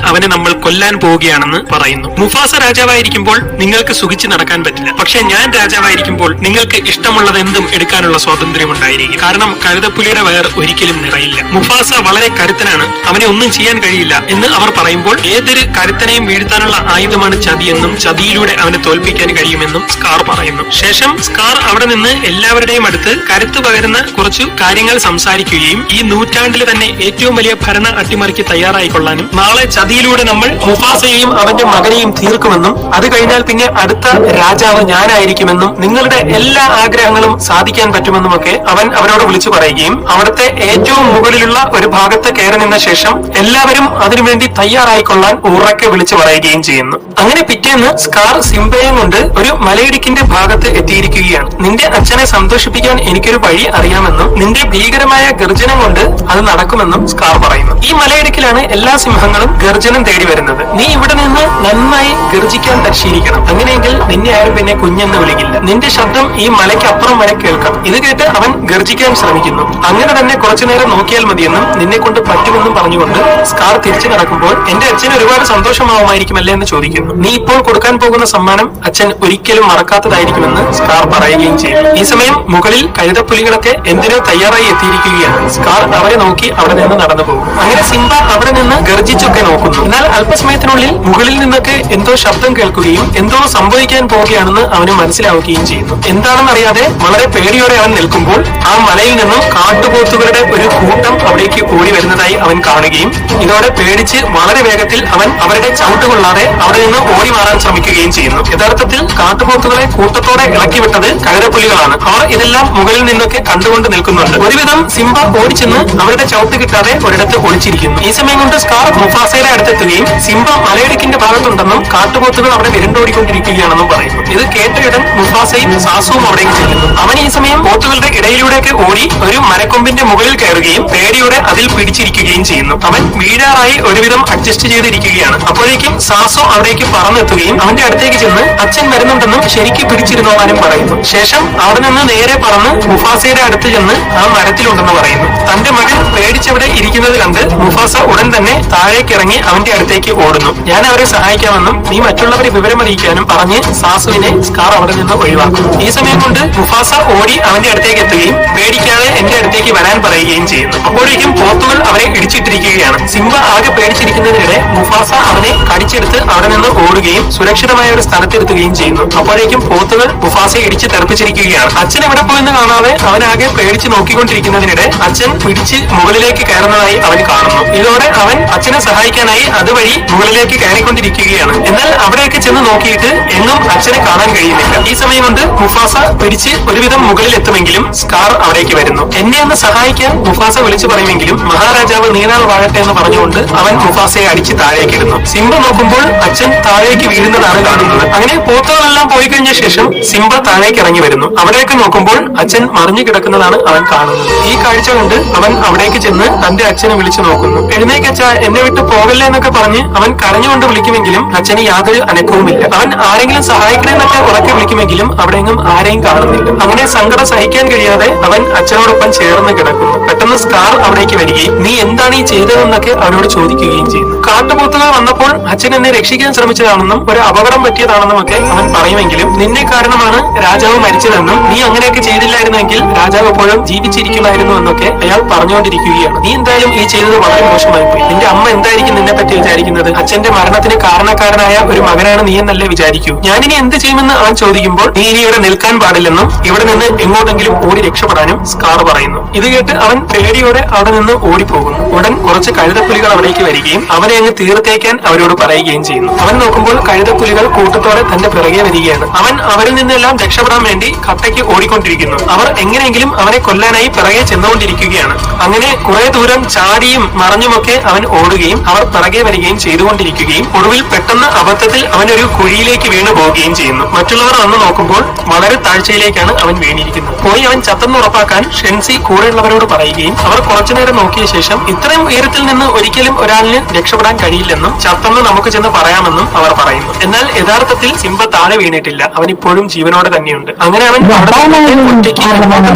അവനെ നമ്മൾ കൊല്ലാൻ പോവുകയാണെന്ന് പറയുന്നു. മുഫാസ രാജാവായിരിക്കുമ്പോൾ നിങ്ങൾക്ക് സുഖിച്ച് നടക്കാൻ പറ്റില്ല. പക്ഷെ ഞാൻ രാജാവായിരിക്കുമ്പോൾ നിങ്ങൾക്ക് ഇഷ്ടമുള്ളത് എന്തും എടുക്കാനുള്ള സ്വാതന്ത്ര്യം ഉണ്ടായിരിക്കും. കാരണം കഴുതപ്പുലിയുടെ വയർ ഒരിക്കലും നിറയില്ല. മുഫാസ വളരെ കരുത്തനാണ്, അവനെ ഒന്നും ചെയ്യാൻ കഴിയില്ല എന്ന് അവർ പറയുമ്പോൾ ഏതൊരു കരുത്തനെയും വീഴ്ത്താനുള്ള ആയുധമാണ് ചതിയെന്നും ചതിയിലൂടെ അവനെ തോൽപ്പിക്കാൻ കഴിയുമെന്നും സ്കാർ പറയുന്നു. ശേഷം സ്കാർ അവിടെ നിന്ന് എല്ലാവരുടെയും അടുത്ത് കരുത്ത് പകരുന്ന കുറച്ചു കാര്യങ്ങൾ സംസാരിക്കുകയും ഈ നൂറ്റാണ്ടിൽ തന്നെ ഏറ്റവും വലിയ ഭരണ അട്ടിമറിക്ക് തയ്യാറായിക്കൊള്ളാനും നാളെ ചതിയിലൂടെ നമ്മൾ മുഫാസയെയും അവന്റെ മകനെയും തീർക്കുമെന്നും അത് കഴിഞ്ഞാൽ പിന്നെ അടുത്ത രാജാവ് ഞാനായിരിക്കുമെന്നും നിങ്ങളുടെ എല്ലാ ആഗ്രഹങ്ങളും സാധിക്കാൻ പറ്റുമെന്നുമൊക്കെ അവൻ അവരോട് വിളിച്ചു പറയുകയും അവിടുത്തെ ഏറ്റവും മുകളിലുള്ള ഒരു ഭാഗത്ത് കയറി നിന്ന ശേഷം എല്ലാവരും അതിനുവേണ്ടി തയ്യാറായിക്കൊള്ളാൻ ഉറക്കെ വിളിച്ചു പറയുകയും ചെയ്യുന്നു. അങ്ങനെ പിറ്റേന്ന് സ്കാർ സിംബയും കൊണ്ട് ഒരു മലയിടുക്കിന്റെ ഭാഗത്ത് എത്തിയിരിക്കുകയാണ്. നിന്റെ അച്ഛനെ സന്തോഷിപ്പിക്കാൻ എനിക്കൊരു വഴി അറിയാമെന്നും നിന്റെ ഭീകരമായ ഗർജനം കൊണ്ട് അത് നടക്കുമെന്നും സ്കാർ പറയുന്നു. ഈ മലയിടുക്കിലാണ് എല്ലാ സിംഹങ്ങളും ഗർജനം തേടി വരുന്നത്. നീ ഇവിടെ നിന്ന് നന്നായി ഗർജിക്കാൻ പരിശീലിക്കണം. അങ്ങനെയെങ്കിൽ നിന്നെ ആരും പിന്നെ കുഞ്ഞെന്ന് വിളിക്കില്ല. നിന്റെ ശബ്ദം ഈ മലയ്ക്ക് അപ്പുറം വരെ കേൾക്കാം. ഇത് കേട്ട് അവൻ ഗർജിക്കാൻ ശ്രമിക്കുന്നു. അങ്ങനെ തന്നെ കുറച്ചു നേരം നോക്കിയാൽ മതിയെന്നും നിന്നെ കൊണ്ട് പറ്റുമെന്നും പറഞ്ഞുകൊണ്ട് സ്കാർ തിരിച്ചു നടക്കുമ്പോൾ എന്റെ അച്ഛന് ഒരുപാട് സന്തോഷമാവുമായിരിക്കുമല്ലേ എന്ന് ചോദിക്കുന്നു. നീ ഇപ്പോൾ കൊടുക്കാൻ പോകുന്ന സമ്മാനം അച്ഛൻ ഒരിക്കലും മറക്കാത്തതായിരിക്കുമെന്ന് സ്കാർ പറയുകയും ചെയ്തു. ഈ സമയം മുകളിൽ കഴുതപ്പുലികളൊക്കെ എന്തിനോ തയ്യാറായി എത്തിയിരിക്കുകയാണ്. സ്കാർ അവരെ നോക്കി അവിടെ നിന്ന് നടന്നു പോകും. അങ്ങനെ സിംബ അവിടെ നിന്ന് ഗർജിച്ചൊക്കെ നോക്കുന്നു. എന്നാൽ അല്പസമയത്തിനുള്ളിൽ മുകളിൽ നിന്നൊക്കെ എന്തോ ശബ്ദം കേൾക്കുകയും എന്തോ സംഭവിക്കാൻ പോവുകയാണെന്ന് അവന് മനസ്സിലാവുകയും ചെയ്യുന്നു. എന്താണെന്ന് അറിയാതെ വളരെ പേടിയോടെ അവൻ നിൽക്കുമ്പോൾ ആ മലയിൽ നിന്നും കാട്ടുപോത്തുകളുടെ ഒരു കൂട്ടം അവിടേക്ക് ഓടി വരുന്നതായി അവൻ കാണുകയും ഇതോടെ പേടിച്ച് വളരെ വേഗത്തിൽ അവൻ അവരുടെ ചവിട്ടുകൊള്ളാതെ അവിടെ നിന്ന് ഓടി മാറാൻ ശ്രമിക്കുകയും ചെയ്യുന്നു. യഥാർത്ഥത്തിൽ കാട്ടുപോത്തുകളെ കൂട്ടത്തോടെ ഇളക്കി വിട്ടത് കഴുതപ്പുലികളാണ്. അവർ ഇതെല്ലാം മുകളിൽ നിന്നൊക്കെ കണ്ടുകൊണ്ട് നിൽക്കുന്നുണ്ട്. ഒരുവിധം സിംബ ഓടിച്ചെന്ന് അവരുടെ ചവിട്ട് കിട്ടാതെ ഒരിടത്ത് ഒളിച്ചിരിക്കുന്നു. ഈ സമയം കൊണ്ട് സ്കാർ മുഫാസയുടെ അടുത്തെത്തുകയും സിംബ മലയിടുക്കിന്റെ ഭാഗത്തുണ്ടെന്നും കാട്ടുപോത്തുകൾ അവിടെ വിരണ്ടോടിക്കൊണ്ടിരിക്കുകയാണെന്നും പറയുന്നു. ഇത് കേട്ടയുടൻ മുഫാസയും സാസുവും അവിടേക്ക് ചെല്ലുന്നു. അവൻ ഈ സമയം പോത്തുകളുടെ ഇടയിലൂടെയൊക്കെ ഓടി ഒരു മരക്കൊമ്പിന്റെ മുകളിൽ കയറുകയും പേടിയോടെ അതിൽ പിടിച്ചിരിക്കുകയും ചെയ്യുന്നു. അവൻ വീഴാറായി ഒരുവിധം അഡ്ജസ്റ്റ് ചെയ്തിരിക്കുകയാണ്. അപ്പോഴേക്കും സാസു അവിടേക്ക് പറന്നെത്തുകയും അവന്റെ അടുത്തേക്ക് ചെന്ന് അച്ഛൻ വരുന്നുണ്ടെന്നും ശരിക്ക് പിടിച്ചിരുന്നോളാനും പറയുന്നു. ശേഷം അവിടെ നിന്ന് നേരെ പറന്ന് മുഫാസയുടെ അടുത്ത് ചെന്ന് ആ മരത്തിലുണ്ടെന്ന് പറയുന്നു. തന്റെ മകൻ പേടിച്ചവിടെ ഇരിക്കുന്നത് കണ്ട് മുഫാസ ഉടൻ തന്നെ താഴേക്കിറങ്ങി അവന്റെ അടുത്തേക്ക് ഓടുന്നു. ഞാൻ അവരെ സഹായിക്കാമെന്നും നീ മറ്റുള്ളവരെ വിവരമറിയിക്കാനും പറഞ്ഞ് സാസുവിനെ സ്കാർ അവിടെ നിന്ന് ഒഴിവാക്കുന്നു. ഈ സമയം കൊണ്ട് മുഫാസ ഓടി അവന്റെ അടുത്തേക്ക് എത്തുകയും പേടിക്കാതെ എന്റെ അടുത്തേക്ക് വരാൻ പറയുകയും ചെയ്യുന്നു. അപ്പോഴേക്കും പോത്തുകൾ അവരെ ഇടിച്ചിട്ടിരിക്കുകയാണ്. സിംബ ആകെ പേടിച്ചിരിക്കുന്നതിനിടെ മുഫാസ അവനെ കടിച്ചെടുത്ത് അവിടെ നിന്ന് ഓടുകയും സുരക്ഷിതമായ ഒരു സ്ഥലത്തെത്തുകയും ചെയ്യുന്നു. അപ്പോഴേക്കും പോത്തുകൾ മുഫാസയെ ഇടിച്ച് തെറിപ്പിച്ചിരിക്കുകയാണ്. അച്ഛൻ എവിടെ പോയെന്ന് കാണാതെ അവനാകെ പേടിച്ച് നോക്കിക്കൊണ്ടിരിക്കുന്നതിനിടെ അച്ഛൻ പിടിച്ച് മുകളിലേക്ക് കയറുന്നതായി അവൻ കാണുന്നു. ഇതോടെ അവൻ അച്ഛനെ സഹായിക്കാനായി അതുവഴി മുകളിലേക്ക് കയറിക്കൊണ്ടിരിക്കുകയാണ്. എന്നാൽ അവിടെയൊക്കെ ചെന്ന് നോക്കിയിട്ട് എങ്ങും അച്ഛനെ കാണാൻ കഴിയുന്നില്ല. ഈ സമയം കൊണ്ട് മുഫാസ പിടിച്ച് ഒരുവിധം മുകളിൽ എത്തുമെങ്കിലും സ്കാർ അവിടേക്ക് വരുന്നു. എന്നെ ഒന്ന് സഹായിക്കാൻ മുഫാസ വിളിച്ചു പറയുമെങ്കിലും മഹാരാജാവ് നീനാൾ വാഴട്ടെ എന്ന് പറഞ്ഞുകൊണ്ട് അവൻ മുഫാസയെ അടിച്ച് താഴേക്ക് ഇടുന്നു. സിംബ നോക്കുമ്പോൾ അച്ഛൻ താഴേക്ക് വീഴുന്നതാണ് കാണുന്നത്. അങ്ങനെ പോത്തുകളെല്ലാം പോയി കഴിഞ്ഞ ശേഷം സിംബ താഴേക്ക് ഇറങ്ങി വരുന്നു. അവിടേക്ക് നോക്കുമ്പോൾ അച്ഛൻ മറിഞ്ഞു കിടക്കുന്നതാണ് അവൻ കാണുന്നത്. ഈ കാഴ്ച കണ്ട് അവൻ അവിടേക്ക് ചെന്ന് തന്റെ അച്ഛനെ വിളിച്ചു നോക്കുന്നു. എഴുന്നേക്കച്ച, എന്നെ വിട്ട് പോകല്ലേ എന്നൊക്കെ പറഞ്ഞ് അവൻ കരഞ്ഞുകൊണ്ട് വിളിക്കുമെങ്കിലും അച്ഛന് യാതൊരു അനക്കവുമില്ല. അവൻ ആരെങ്കിലും സഹായിക്കണമെന്നൊക്കെ ഉറക്കെ വിളിക്കുമെങ്കിലും അവിടെയെങ്ങും ആരെയും കാണുന്നില്ല. അങ്ങനെ സങ്കടം സഹിക്കാൻ കഴിയാതെ അവൻ അച്ഛനോടൊപ്പം ചേർന്ന് കിടക്കുന്നു. പെട്ടെന്ന് സ്കാർ അവിടേക്ക് വരികയും നീ എന്താണ് ഈ ചെയ്തതെന്നൊക്കെ അവനോട് ചോദിക്കുകയും ചെയ്യുന്നു. കാട്ടുപോത്തുകൾ വന്നപ്പോൾ അച്ഛൻ എന്നെ രക്ഷിക്കാൻ ശ്രമിച്ചതാണെന്നും ഒരു അപകടം പറ്റിയതാണെന്നും ഒക്കെ അവൻ പറയുമെങ്കിലും നിന്നെ കാരണമാണ് രാജാവ് മരിച്ചതെന്നും നീ അങ്ങനെയൊക്കെ ചെയ്തില്ലായിരുന്നെങ്കിൽ രാജാവ് എപ്പോഴും ജീവിച്ചിരിക്കുമായിരുന്നു എന്നൊക്കെ അയാൾ പറഞ്ഞുകൊണ്ടിരിക്കുകയാണ്. നീ എന്തായാലും ഈ ചെയ്തത് വളരെ മോശമായി പോയി. നിന്റെ അമ്മ എന്തായിരിക്കും നിന്നെ പറ്റി വിചാരിക്കുന്നത്? അച്ഛന്റെ മരണത്തിന് കാരണക്കാരനായ ഒരു മകനാണ് നീ എന്നല്ലേ വിചാരിക്കൂ. ഞാനിനി എന്ത് ചെയ്യുമെന്ന് അവൻ ചോദിക്കുമ്പോൾ നീ ഇനി ഇവിടെ നിൽക്കാൻ പാടില്ലെന്നും ഇവിടെ നിന്ന് എങ്ങോട്ടെങ്കിലും ഓടി രക്ഷപ്പെടാനും സ്കാർ പറയുന്നു. ഇത് കേട്ട് അവൻ പേടിയോടെ അവിടെ നിന്ന് ഓടിപ്പോകുന്നു. ഉടൻ കുറച്ച് കഴുതപ്പുലികൾ അവിടേക്ക് വരികയും അവനെ അങ്ങ് തീർത്തേക്കാൻ അവരോട് പറയുകയും ചെയ്യുന്നു. അവൻ നോക്കുമ്പോൾ കഴുതപ്പുലികൾ കൂട്ടത്തോടെ തന്റെ പിറകെ വരികയാണ്. അവൻ അവരിൽ നിന്നെല്ലാം രക്ഷപ്പെടാൻ വേണ്ടി കട്ടയ്ക്ക് ഓടിക്കൊണ്ടിരിക്കുന്നു. അവർ എങ്ങനെയെങ്കിലും അവനെ കൊല്ലാനായി പിറകെ ചെന്നുകൊണ്ടിരിക്കുകയാണ്. അങ്ങനെ കുറെ ദൂരം ചാടിയും മറഞ്ഞുമൊക്കെ അവൻ ഓടുകയും അവർ പിറകെ വരികയും ചെയ്തുകൊണ്ടിരിക്കുകയും ഒടുവിൽ പെട്ടെന്ന് അബദ്ധത്തിൽ അവൻ ഒരു കുഴിയിലേക്ക് വീണു പോവുകയും ചെയ്യുന്നു. മറ്റുള്ളവർ വന്ന് നോക്കുമ്പോൾ വളരെ താഴ്ചയിലേക്കാണ് അവൻ വീണിരിക്കുന്നത്. പോയി അവൻ ചത്തെന്ന് ഉറപ്പാക്കാൻ ഷെൻസി കൂടെയുള്ളവരോട് പറയുകയും അവർ കുറച്ചുനേരം നോക്കിയ ശേഷം ഇത്ര ഇത്രയും ഉയരത്തിൽ നിന്ന് ഒരിക്കലും ഒരാളിന് രക്ഷപ്പെടാൻ കഴിയില്ലെന്നും ചത്തെന്ന് നമുക്ക് ചെന്ന് പറയാമെന്നും അവർ പറയുന്നു. എന്നാൽ യഥാർത്ഥത്തിൽ സിംബ താഴെ വീണിട്ടില്ല, അവൻ ഇപ്പോഴും ജീവനോടെ തന്നെയുണ്ട്. അങ്ങനെ അവൻ അവിടെ ഒറ്റയ്ക്ക്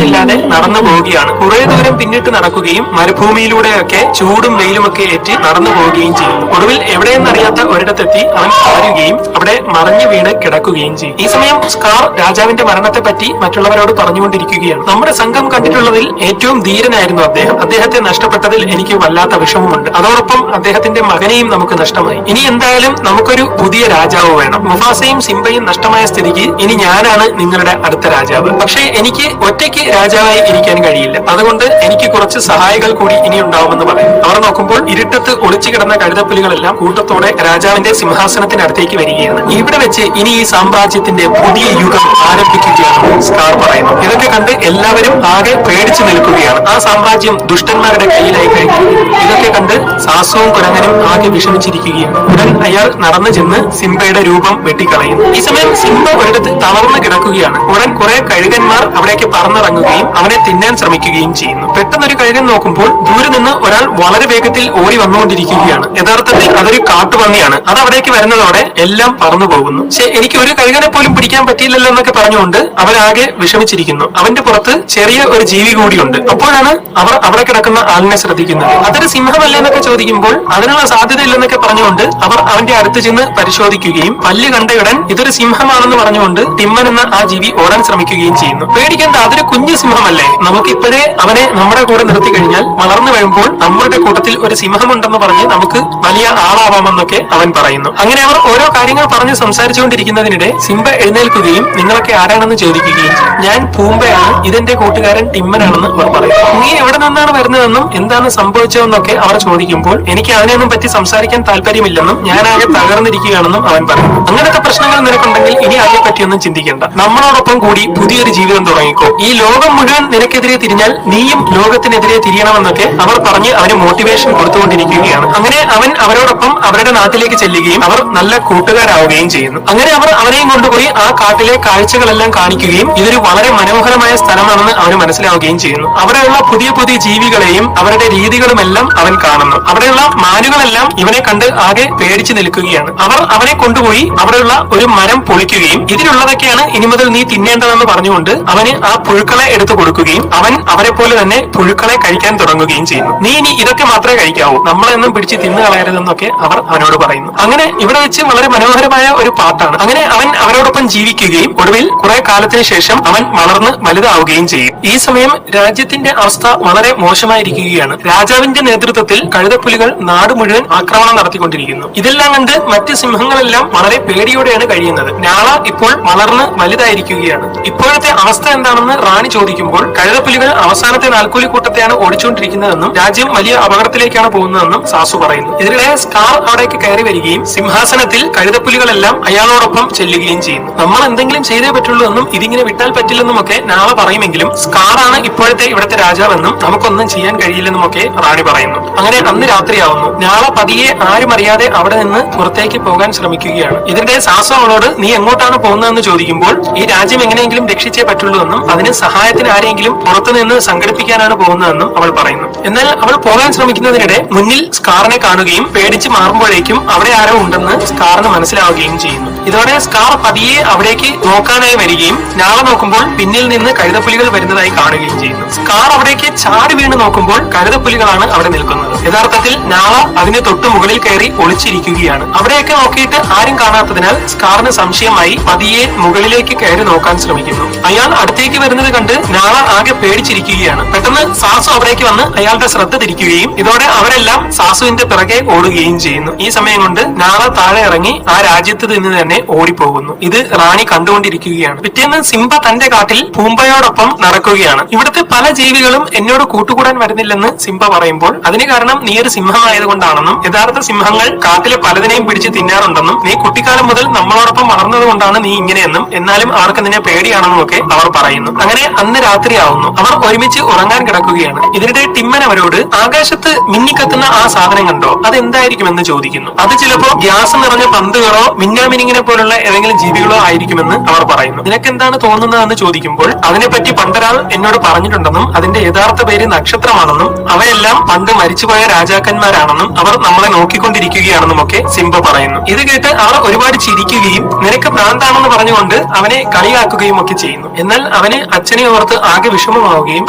ഇല്ലാതെ നടന്നു പോവുകയാണ്. കുറെ ദൂരം പിന്നിട്ട് നടക്കുകയും മരുഭൂമിയിലൂടെയൊക്കെ ചൂടും വെയിലുമൊക്കെ ഏറ്റ് നടന്നു പോവുകയും ചെയ്യുന്നു. ഒടുവിൽ എവിടെയെന്നറിയാത്ത ഒരിടത്തെത്തി അവൻ താഴുകയും അവിടെ മറിഞ്ഞു വീണ് കിടക്കുകയും ചെയ്യും. ഈ സമയം സ്കാർ രാജാവിന്റെ മരണത്തെ പറ്റി മറ്റുള്ളവരോട് പറഞ്ഞുകൊണ്ടിരിക്കുകയാണ്. നമ്മുടെ സംഘം കണ്ടിട്ടുള്ളതിൽ ഏറ്റവും ധീരനായിരുന്നു അദ്ദേഹം. അദ്ദേഹത്തെ നഷ്ടപ്പെട്ടതിൽ എനിക്ക് വല്ലാത്ത വിഷമമുണ്ട്. അതോടൊപ്പം അദ്ദേഹത്തിന്റെ മകനെയും നമുക്ക് നഷ്ടമായി. ഇനി എന്തായാലും നമുക്കൊരു പുതിയ രാജാവ് വേണം. മുഫാസയും സിംബയും നഷ്ടമായ സ്ഥിതിക്ക് ഇനി ഞാനാണ് നിങ്ങളുടെ അടുത്ത രാജാവ്. പക്ഷേ എനിക്ക് ഒറ്റയ്ക്ക് രാജാവായി ഇരിക്കാൻ കഴിയില്ല. അതുകൊണ്ട് എനിക്ക് കുറച്ച് സഹായികൾ കൂടി ഇനി ഉണ്ടാവുമെന്ന് പറയും. അവർ നോക്കുമ്പോൾ ഇരുട്ടത്ത് ഒളിച്ചു കിടന്ന കഴുതപ്പുലികളെല്ലാം കൂട്ടത്തോടെ രാജാവിന്റെ സിംഹാസനത്തിനടുത്തേക്ക് വരികയാണ്. ഇവിടെ വെച്ച് ഇനി ഈ സാമ്രാജ്യത്തിന്റെ പുതിയ യുഗം ആരംഭിക്കുകയാണ് സ്കാർ പറയുന്നു. ഇതൊക്കെ കണ്ട് എല്ലാവരും ആകെ പേടിച്ചു നിൽക്കുകയാണ്. ആ സാമ്രാജ്യം ദുഷ്ടന്മാരുടെ കയ്യിലായി കഴിഞ്ഞു. ഇതൊക്കെ കണ്ട് സാസുവും കുരങ്ങനും ആകെ വിഷമിച്ചിരിക്കുകയാണ്. ഉടൻ അയാൾ നടന്നു ചെന്ന് സിംബയുടെ രൂപം വെട്ടിക്കളയുന്നു. ഈ സമയം സിംബ ഒരിടത്ത് തളർന്നു കിടക്കുകയാണ്. ഉടൻ കുറെ കഴുകന്മാർ അവിടേക്ക് പറന്നിറങ്ങുകയും അവനെ തിന്നാൻ ശ്രമിക്കുകയും ചെയ്യുന്നു. പെട്ടെന്നൊരു കഴുകൻ നോക്കുമ്പോൾ ദൂരെ നിന്ന് ഒരാൾ വളരെ വേഗത്തിൽ ഓടി വന്നുകൊണ്ടിരിക്കുകയാണ്. യഥാർത്ഥത്തിൽ അതൊരു കാട്ടുപന്നിയാണ്. അത് അവിടേക്ക് വരുന്നതോടെ എല്ലാം പറന്നു പോകുന്നു. പക്ഷെ എനിക്ക് ഒരു കഴുകനെ പോലും പിടിക്കാൻ പറ്റിയില്ലല്ലോ എന്നൊക്കെ പറഞ്ഞുകൊണ്ട് അവനാകെ വിഷമിച്ചിരിക്കുന്നു. അവന്റെ പുറത്ത് ചെറിയ ഒരു ജീവി കൂടിയുണ്ട്. അപ്പോഴാണ് അവർ അവിടെ കിടക്കുന്ന ആളിനെ ശ്രദ്ധിക്കുന്നത്. അതൊരു സിംഹമല്ലേ എന്നൊക്കെ ചോദിക്കുമ്പോൾ അതിനുള്ള സാധ്യത ഇല്ലെന്നൊക്കെ പറഞ്ഞുകൊണ്ട് അവർ അവന്റെ അടുത്ത് ചെന്ന് പരിശോധിക്കുകയും പല്ല് കണ്ടയുടൻ ഇതൊരു സിംഹമാണെന്ന് പറഞ്ഞുകൊണ്ട് ടിമ്മൻ എന്ന ആ ജീവി ഓടാൻ ശ്രമിക്കുകയും ചെയ്യുന്നു. പേടിക്കേണ്ട, അതൊരു കുഞ്ഞു സിംഹമല്ലേ, നമുക്കിപ്പോഴേ അവനെ നമ്മുടെ കൂടെ നിർത്തി കഴിഞ്ഞാൽ വളർന്നു വരുമ്പോൾ നമ്മുടെ കൂട്ടത്തിൽ ഒരു സിംഹമുണ്ടെന്ന് പറഞ്ഞ് നമുക്ക് വലിയ ആളാവാമെന്നൊക്കെ അവൻ പറയുന്നു. അങ്ങനെ അവർ ഓരോ കാര്യങ്ങൾ പറഞ്ഞ് സംസാരിച്ചുകൊണ്ടിരിക്കുന്നതിനിടെ സിംബ എഴുന്നേൽക്കുകയും നിങ്ങളൊക്കെ ആരാണെന്ന് ചോദിക്കുകയും ചെയ്യും. ഞാൻ പൂമ്പയാണ്, ഇതെന്റെ കൂട്ടുകാരൻ ടിമ്മനാണെന്ന് അവർ പറയും. നീ എവിടെ നിന്നാണ് വരുന്നതെന്നും എന്താണ് സംഭവിച്ചതെന്നൊക്കെ അവർ ചോദിക്കുമ്പോൾ എനിക്ക് അതിനെയൊന്നും പറ്റി സംസാരിക്കാൻ താല്പര്യമില്ലെന്നും ഞാനാകെ തകർന്നിരിക്കുകയാണെന്നും അവൻ പറയുന്നു. അങ്ങനത്തെ പ്രശ്നങ്ങൾ നിനക്കുണ്ടെങ്കിൽ ഇനി അതിനെ പറ്റിയൊന്നും ചിന്തിക്കേണ്ട, നമ്മളോടൊപ്പം കൂടി പുതിയൊരു ജീവിതം തുടങ്ങിക്കോ. ഈ ലോകം മുഴുവൻ നിനക്കെതിരെ തിരിഞ്ഞാൽ നീയും ലോകത്തിനെതിരെ തിരിയണമെന്നൊക്കെ അവർ പറഞ്ഞ് അവന് മോട്ടിവേഷൻ കൊടുത്തുകൊണ്ടിരിക്കുകയാണ്. അങ്ങനെ അവൻ അവരോടൊപ്പം അവരുടെ നാട്ടിലേക്ക് ചെല്ലുകയും അവർ നല്ല കൂട്ടുകാരാവുകയും ചെയ്യുന്നു. അങ്ങനെ അവർ അവനെയും കൊണ്ടുപോയി ആ കാട്ടിലെ കാഴ്ചകളെല്ലാം കാണിക്കുകയും ഇതൊരു വളരെ മനോഹരമായ സ്ഥലമാണെന്ന് അവന് മനസ്സിലാവുകയും ചെയ്യുന്നു. അവിടെയുള്ള പുതിയ പുതിയ ജീവികളെയും അവരുടെ രീതികളുമെല്ലാം അവൻ കാണുന്നു. അവിടെയുള്ള മാനുകളെല്ലാം ഇവനെ കണ്ട് ആകെ പേടിച്ചു നിൽക്കുകയാണ്. അവർ അവനെ കൊണ്ടുപോയി അവിടെയുള്ള ഒരു മരം പൊളിക്കുകയും ഇതിലുള്ളതൊക്കെയാണ് ഇനി മുതൽ നീ തിന്നേണ്ടതെന്ന് പറഞ്ഞുകൊണ്ട് അവന് ആ പുഴുക്കളെ എടുത്തു കൊടുക്കുകയും അവൻ അവരെ പോലെ തന്നെ പുഴുക്കളെ കഴിക്കാൻ തുടങ്ങുകയും ചെയ്യുന്നു. നീ ഇനി ഇതൊക്കെ മാത്രമേ കഴിക്കാവൂ, നമ്മളെന്നും പിടിച്ച് തിന്നു കളയരുതെന്നൊക്കെ അവർ അവനോട് പറയുന്നു. അങ്ങനെ ഇവിടെ വെച്ച് വളരെ മനോഹരമായ ഒരു പാട്ടാണ്. അങ്ങനെ അവൻ അവരോടൊപ്പം ജീവിക്കുകയും ഒടുവിൽ കുറെ കാലത്തിന് ശേഷം അവൻ വളർന്ന് വലുതാവുകയും ചെയ്യും. ഈ സമയം രാജ്യത്തിന്റെ അവസ്ഥ വളരെ മോശമായിരിക്കുകയാണ്. രാജാവിന്റെ നേതൃത്വത്തിൽ കഴുതപ്പുലികൾ നാട് മുഴുവൻ ആക്രമണം നടത്തിക്കൊണ്ടിരിക്കുന്നു. ഇതെല്ലാം കണ്ട് മറ്റ് സിംഹങ്ങളെല്ലാം വളരെ പേടിയോടെയാണ് കഴിയുന്നത്. ഞാള ഇപ്പോൾ വളർന്ന് വലുതായിരിക്കുകയാണ്. ഇപ്പോഴത്തെ അവസ്ഥ എന്താണെന്ന് റാണി ചോദിക്കുമ്പോൾ കഴുതപ്പുലികൾ അവസാനത്തെ നാൽക്കൂലി കൂട്ടത്തെയാണ് ഓടിച്ചുകൊണ്ടിരിക്കുന്നതെന്നും രാജ്യം വലിയ അപകടത്തിലേക്കാണ് പോകുന്നതെന്നും സാസു പറയുന്നു. ഇതിനിടെ സ്കാർ അവിടേക്ക് കയറി വരികയും സിംഹാസനത്തിൽ കഴുതപ്പുലികളെല്ലാം അയാളോടൊപ്പം ചെല്ലുകയും ചെയ്യുന്നു. നമ്മൾ എന്തെങ്കിലും ചെയ്തേ പറ്റുള്ളൂ എന്നും ഇതിങ്ങനെ വിട്ടാൽ പറ്റില്ലെന്നും ഒക്കെ നാളെ പറയുമെങ്കിലും സ്കാറാണ് ഇപ്പോഴത്തെ ഇവിടുത്തെ രാജാവെന്നും നമുക്കൊന്നും ചെയ്യാൻ കഴിയില്ലെന്നുമൊക്കെ റാണി പറയുന്നു. അങ്ങനെ അന്ന് രാത്രിയാവുന്നു. നാളെ പതിയെ ആരും അറിയാതെ അവിടെ നിന്ന് പുറത്തേക്ക് പോകാൻ ശ്രമിക്കുകയാണ്. ഇതിന്റെ സാസു അവളോട് നീ എങ്ങോട്ടാണ് പോകുന്നതെന്ന് ചോദിക്കുമ്പോൾ ഈ രാജ്യം എങ്ങനെയെങ്കിലും രക്ഷിച്ചേ പറ്റുള്ളൂ എന്നും അതിന് സഹായത്തിന് ആരെങ്കിലും പുറത്തുനിന്ന് സംഘടിപ്പിക്കാനാണ് പോകുന്നതെന്നും അവൾ പറയുന്നു. എന്നാൽ അവൾ പോകാൻ ശ്രമിക്കുന്നതിനിടെ മുന്നിൽ സ്കാറിനെ കാണുകയും പേടിച്ച് മാറുമ്പോഴേക്കും അവിടെ ആരോ ഉണ്ടെന്ന് സ്കാറിന് മനസ്സിലാവുകയും ചെയ്യുന്നു. ഇതോടെ സ്കാർ പതിയെ അവിടേക്ക് നോക്കാനായി വരികയും നാളെ നോക്കുമ്പോൾ പിന്നിൽ നിന്ന് കഴുതപ്പുലികൾ വരുന്നതായി കാണുകയും ചെയ്യുന്നു. സ്കാർ അവിടേക്ക് ചാടി വീണ് നോക്കുമ്പോൾ കഴുതപ്പുലികളാണ് അവിടെ നിൽക്കുന്നത്. യഥാർത്ഥത്തിൽ നാളെ അതിന് തൊട്ടു മുകളിൽ കയറി ഒളിച്ചിരിക്കുകയാണ്. അവിടെയൊക്കെ നോക്കിയിട്ട് ആരും കാണാത്തതിനാൽ സ്കാറിന് സംശയമായി പതിയെ മുകളിലേക്ക് കയറി നോക്കാൻ ശ്രമിക്കുന്നു. അയാൾ അടുത്തേക്ക് വരുന്നത് കണ്ട് നാളെ ആകെ പേടിച്ചിരിക്കുകയാണ്. പെട്ടെന്ന് സാസു അവിടേക്ക് വന്ന് അയാളുടെ ശ്രദ്ധ തിരിക്കുകയും ഇതോടെ അവരെല്ലാം സാസുവിന്റെ പിറകെ ഓടുകയും ചെയ്യുന്നു. ഈ സമയം കൊണ്ട് നാളെ താഴെ ഇറങ്ങി ആ രാജ്യത്ത് നിന്ന് തന്നെ ഓടിപ്പോകുന്നു. ഇത് റാണി കണ്ടുകൊണ്ടിരിക്കുകയാണ്. പിറ്റേന്ന് സിംബ തന്റെ കാട്ടിൽ പൂമ്പയോടൊപ്പം നടക്കുകയാണ്. ഇവിടുത്തെ പല ജീവികളും എന്നോട് കൂട്ടുകൂടാൻ വരുന്നില്ലെന്ന് സിംബ പറയുമ്പോൾ അതിന് കാരണം നീ ഒരു സിംഹമായതുകൊണ്ടാണെന്നും യഥാർത്ഥ സിംഹങ്ങൾ കാട്ടിലെ പലതിനെയും പിടിച്ച് തിന്നാറുണ്ടെന്നും നീ കുട്ടിക്കാലം മുതൽ നമ്മളോടൊപ്പം വളർന്നത് കൊണ്ടാണ് നീ ഇങ്ങനെയെന്നും എന്നാലും അവർക്ക് നിന്നെ പേടിയാണെന്നും ഒക്കെ അവർ പറയുന്നു. അങ്ങനെ അന്ന് രാത്രിയാവുന്നു. അവർ ഒരുമിച്ച് ഉറങ്ങാൻ കിടക്കുകയാണ്. ഇതിനിടെ ടിമ്മൻ അവരോട് ആകാശത്ത് മിന്നിക്കത്തുന്ന ആ സാധനം കണ്ടോ, അതെന്തായിരിക്കുമെന്ന് ചോദിക്കുന്നു. അത് ചിലപ്പോ ഗ്യാസ് നിറഞ്ഞ പന്തുകളോ മിന്നാമിനിങ്ങിനെ പോലുള്ള ഏതെങ്കിലും ജീവികളോ ആയിരിക്കുമെന്ന് അവർ പറയുന്നു. നിനക്കെന്താണ് തോന്നുന്നതെന്ന് ചോദിക്കുമ്പോൾ അതിനെപ്പറ്റി പണ്ടൊരാൾ ഒരാൾ എന്നോട് പറഞ്ഞിട്ടുണ്ടെന്നും അതിന്റെ യഥാർത്ഥ പേര് നക്ഷത്രമാണെന്നും അവയെല്ലാം പണ്ട് മരിച്ചുപോയ രാജാക്കന്മാരാണെന്നും അവർ നമ്മളെ നോക്കിക്കൊണ്ടിരിക്കുകയാണെന്നും ഒക്കെ സിംബ പറയുന്നു. ഇത് കേട്ട് അവർ ഒരുപാട് ചിരിക്കുകയും നിനക്ക് ഭ്രാന്താണെന്ന് പറഞ്ഞുകൊണ്ട് അവനെ കളിയാക്കുകയും ഒക്കെ ചെയ്യുന്നു. എന്നാൽ അവന് അച്ഛനെ ഓർത്ത് ആകെ വിഷമമാവുകയും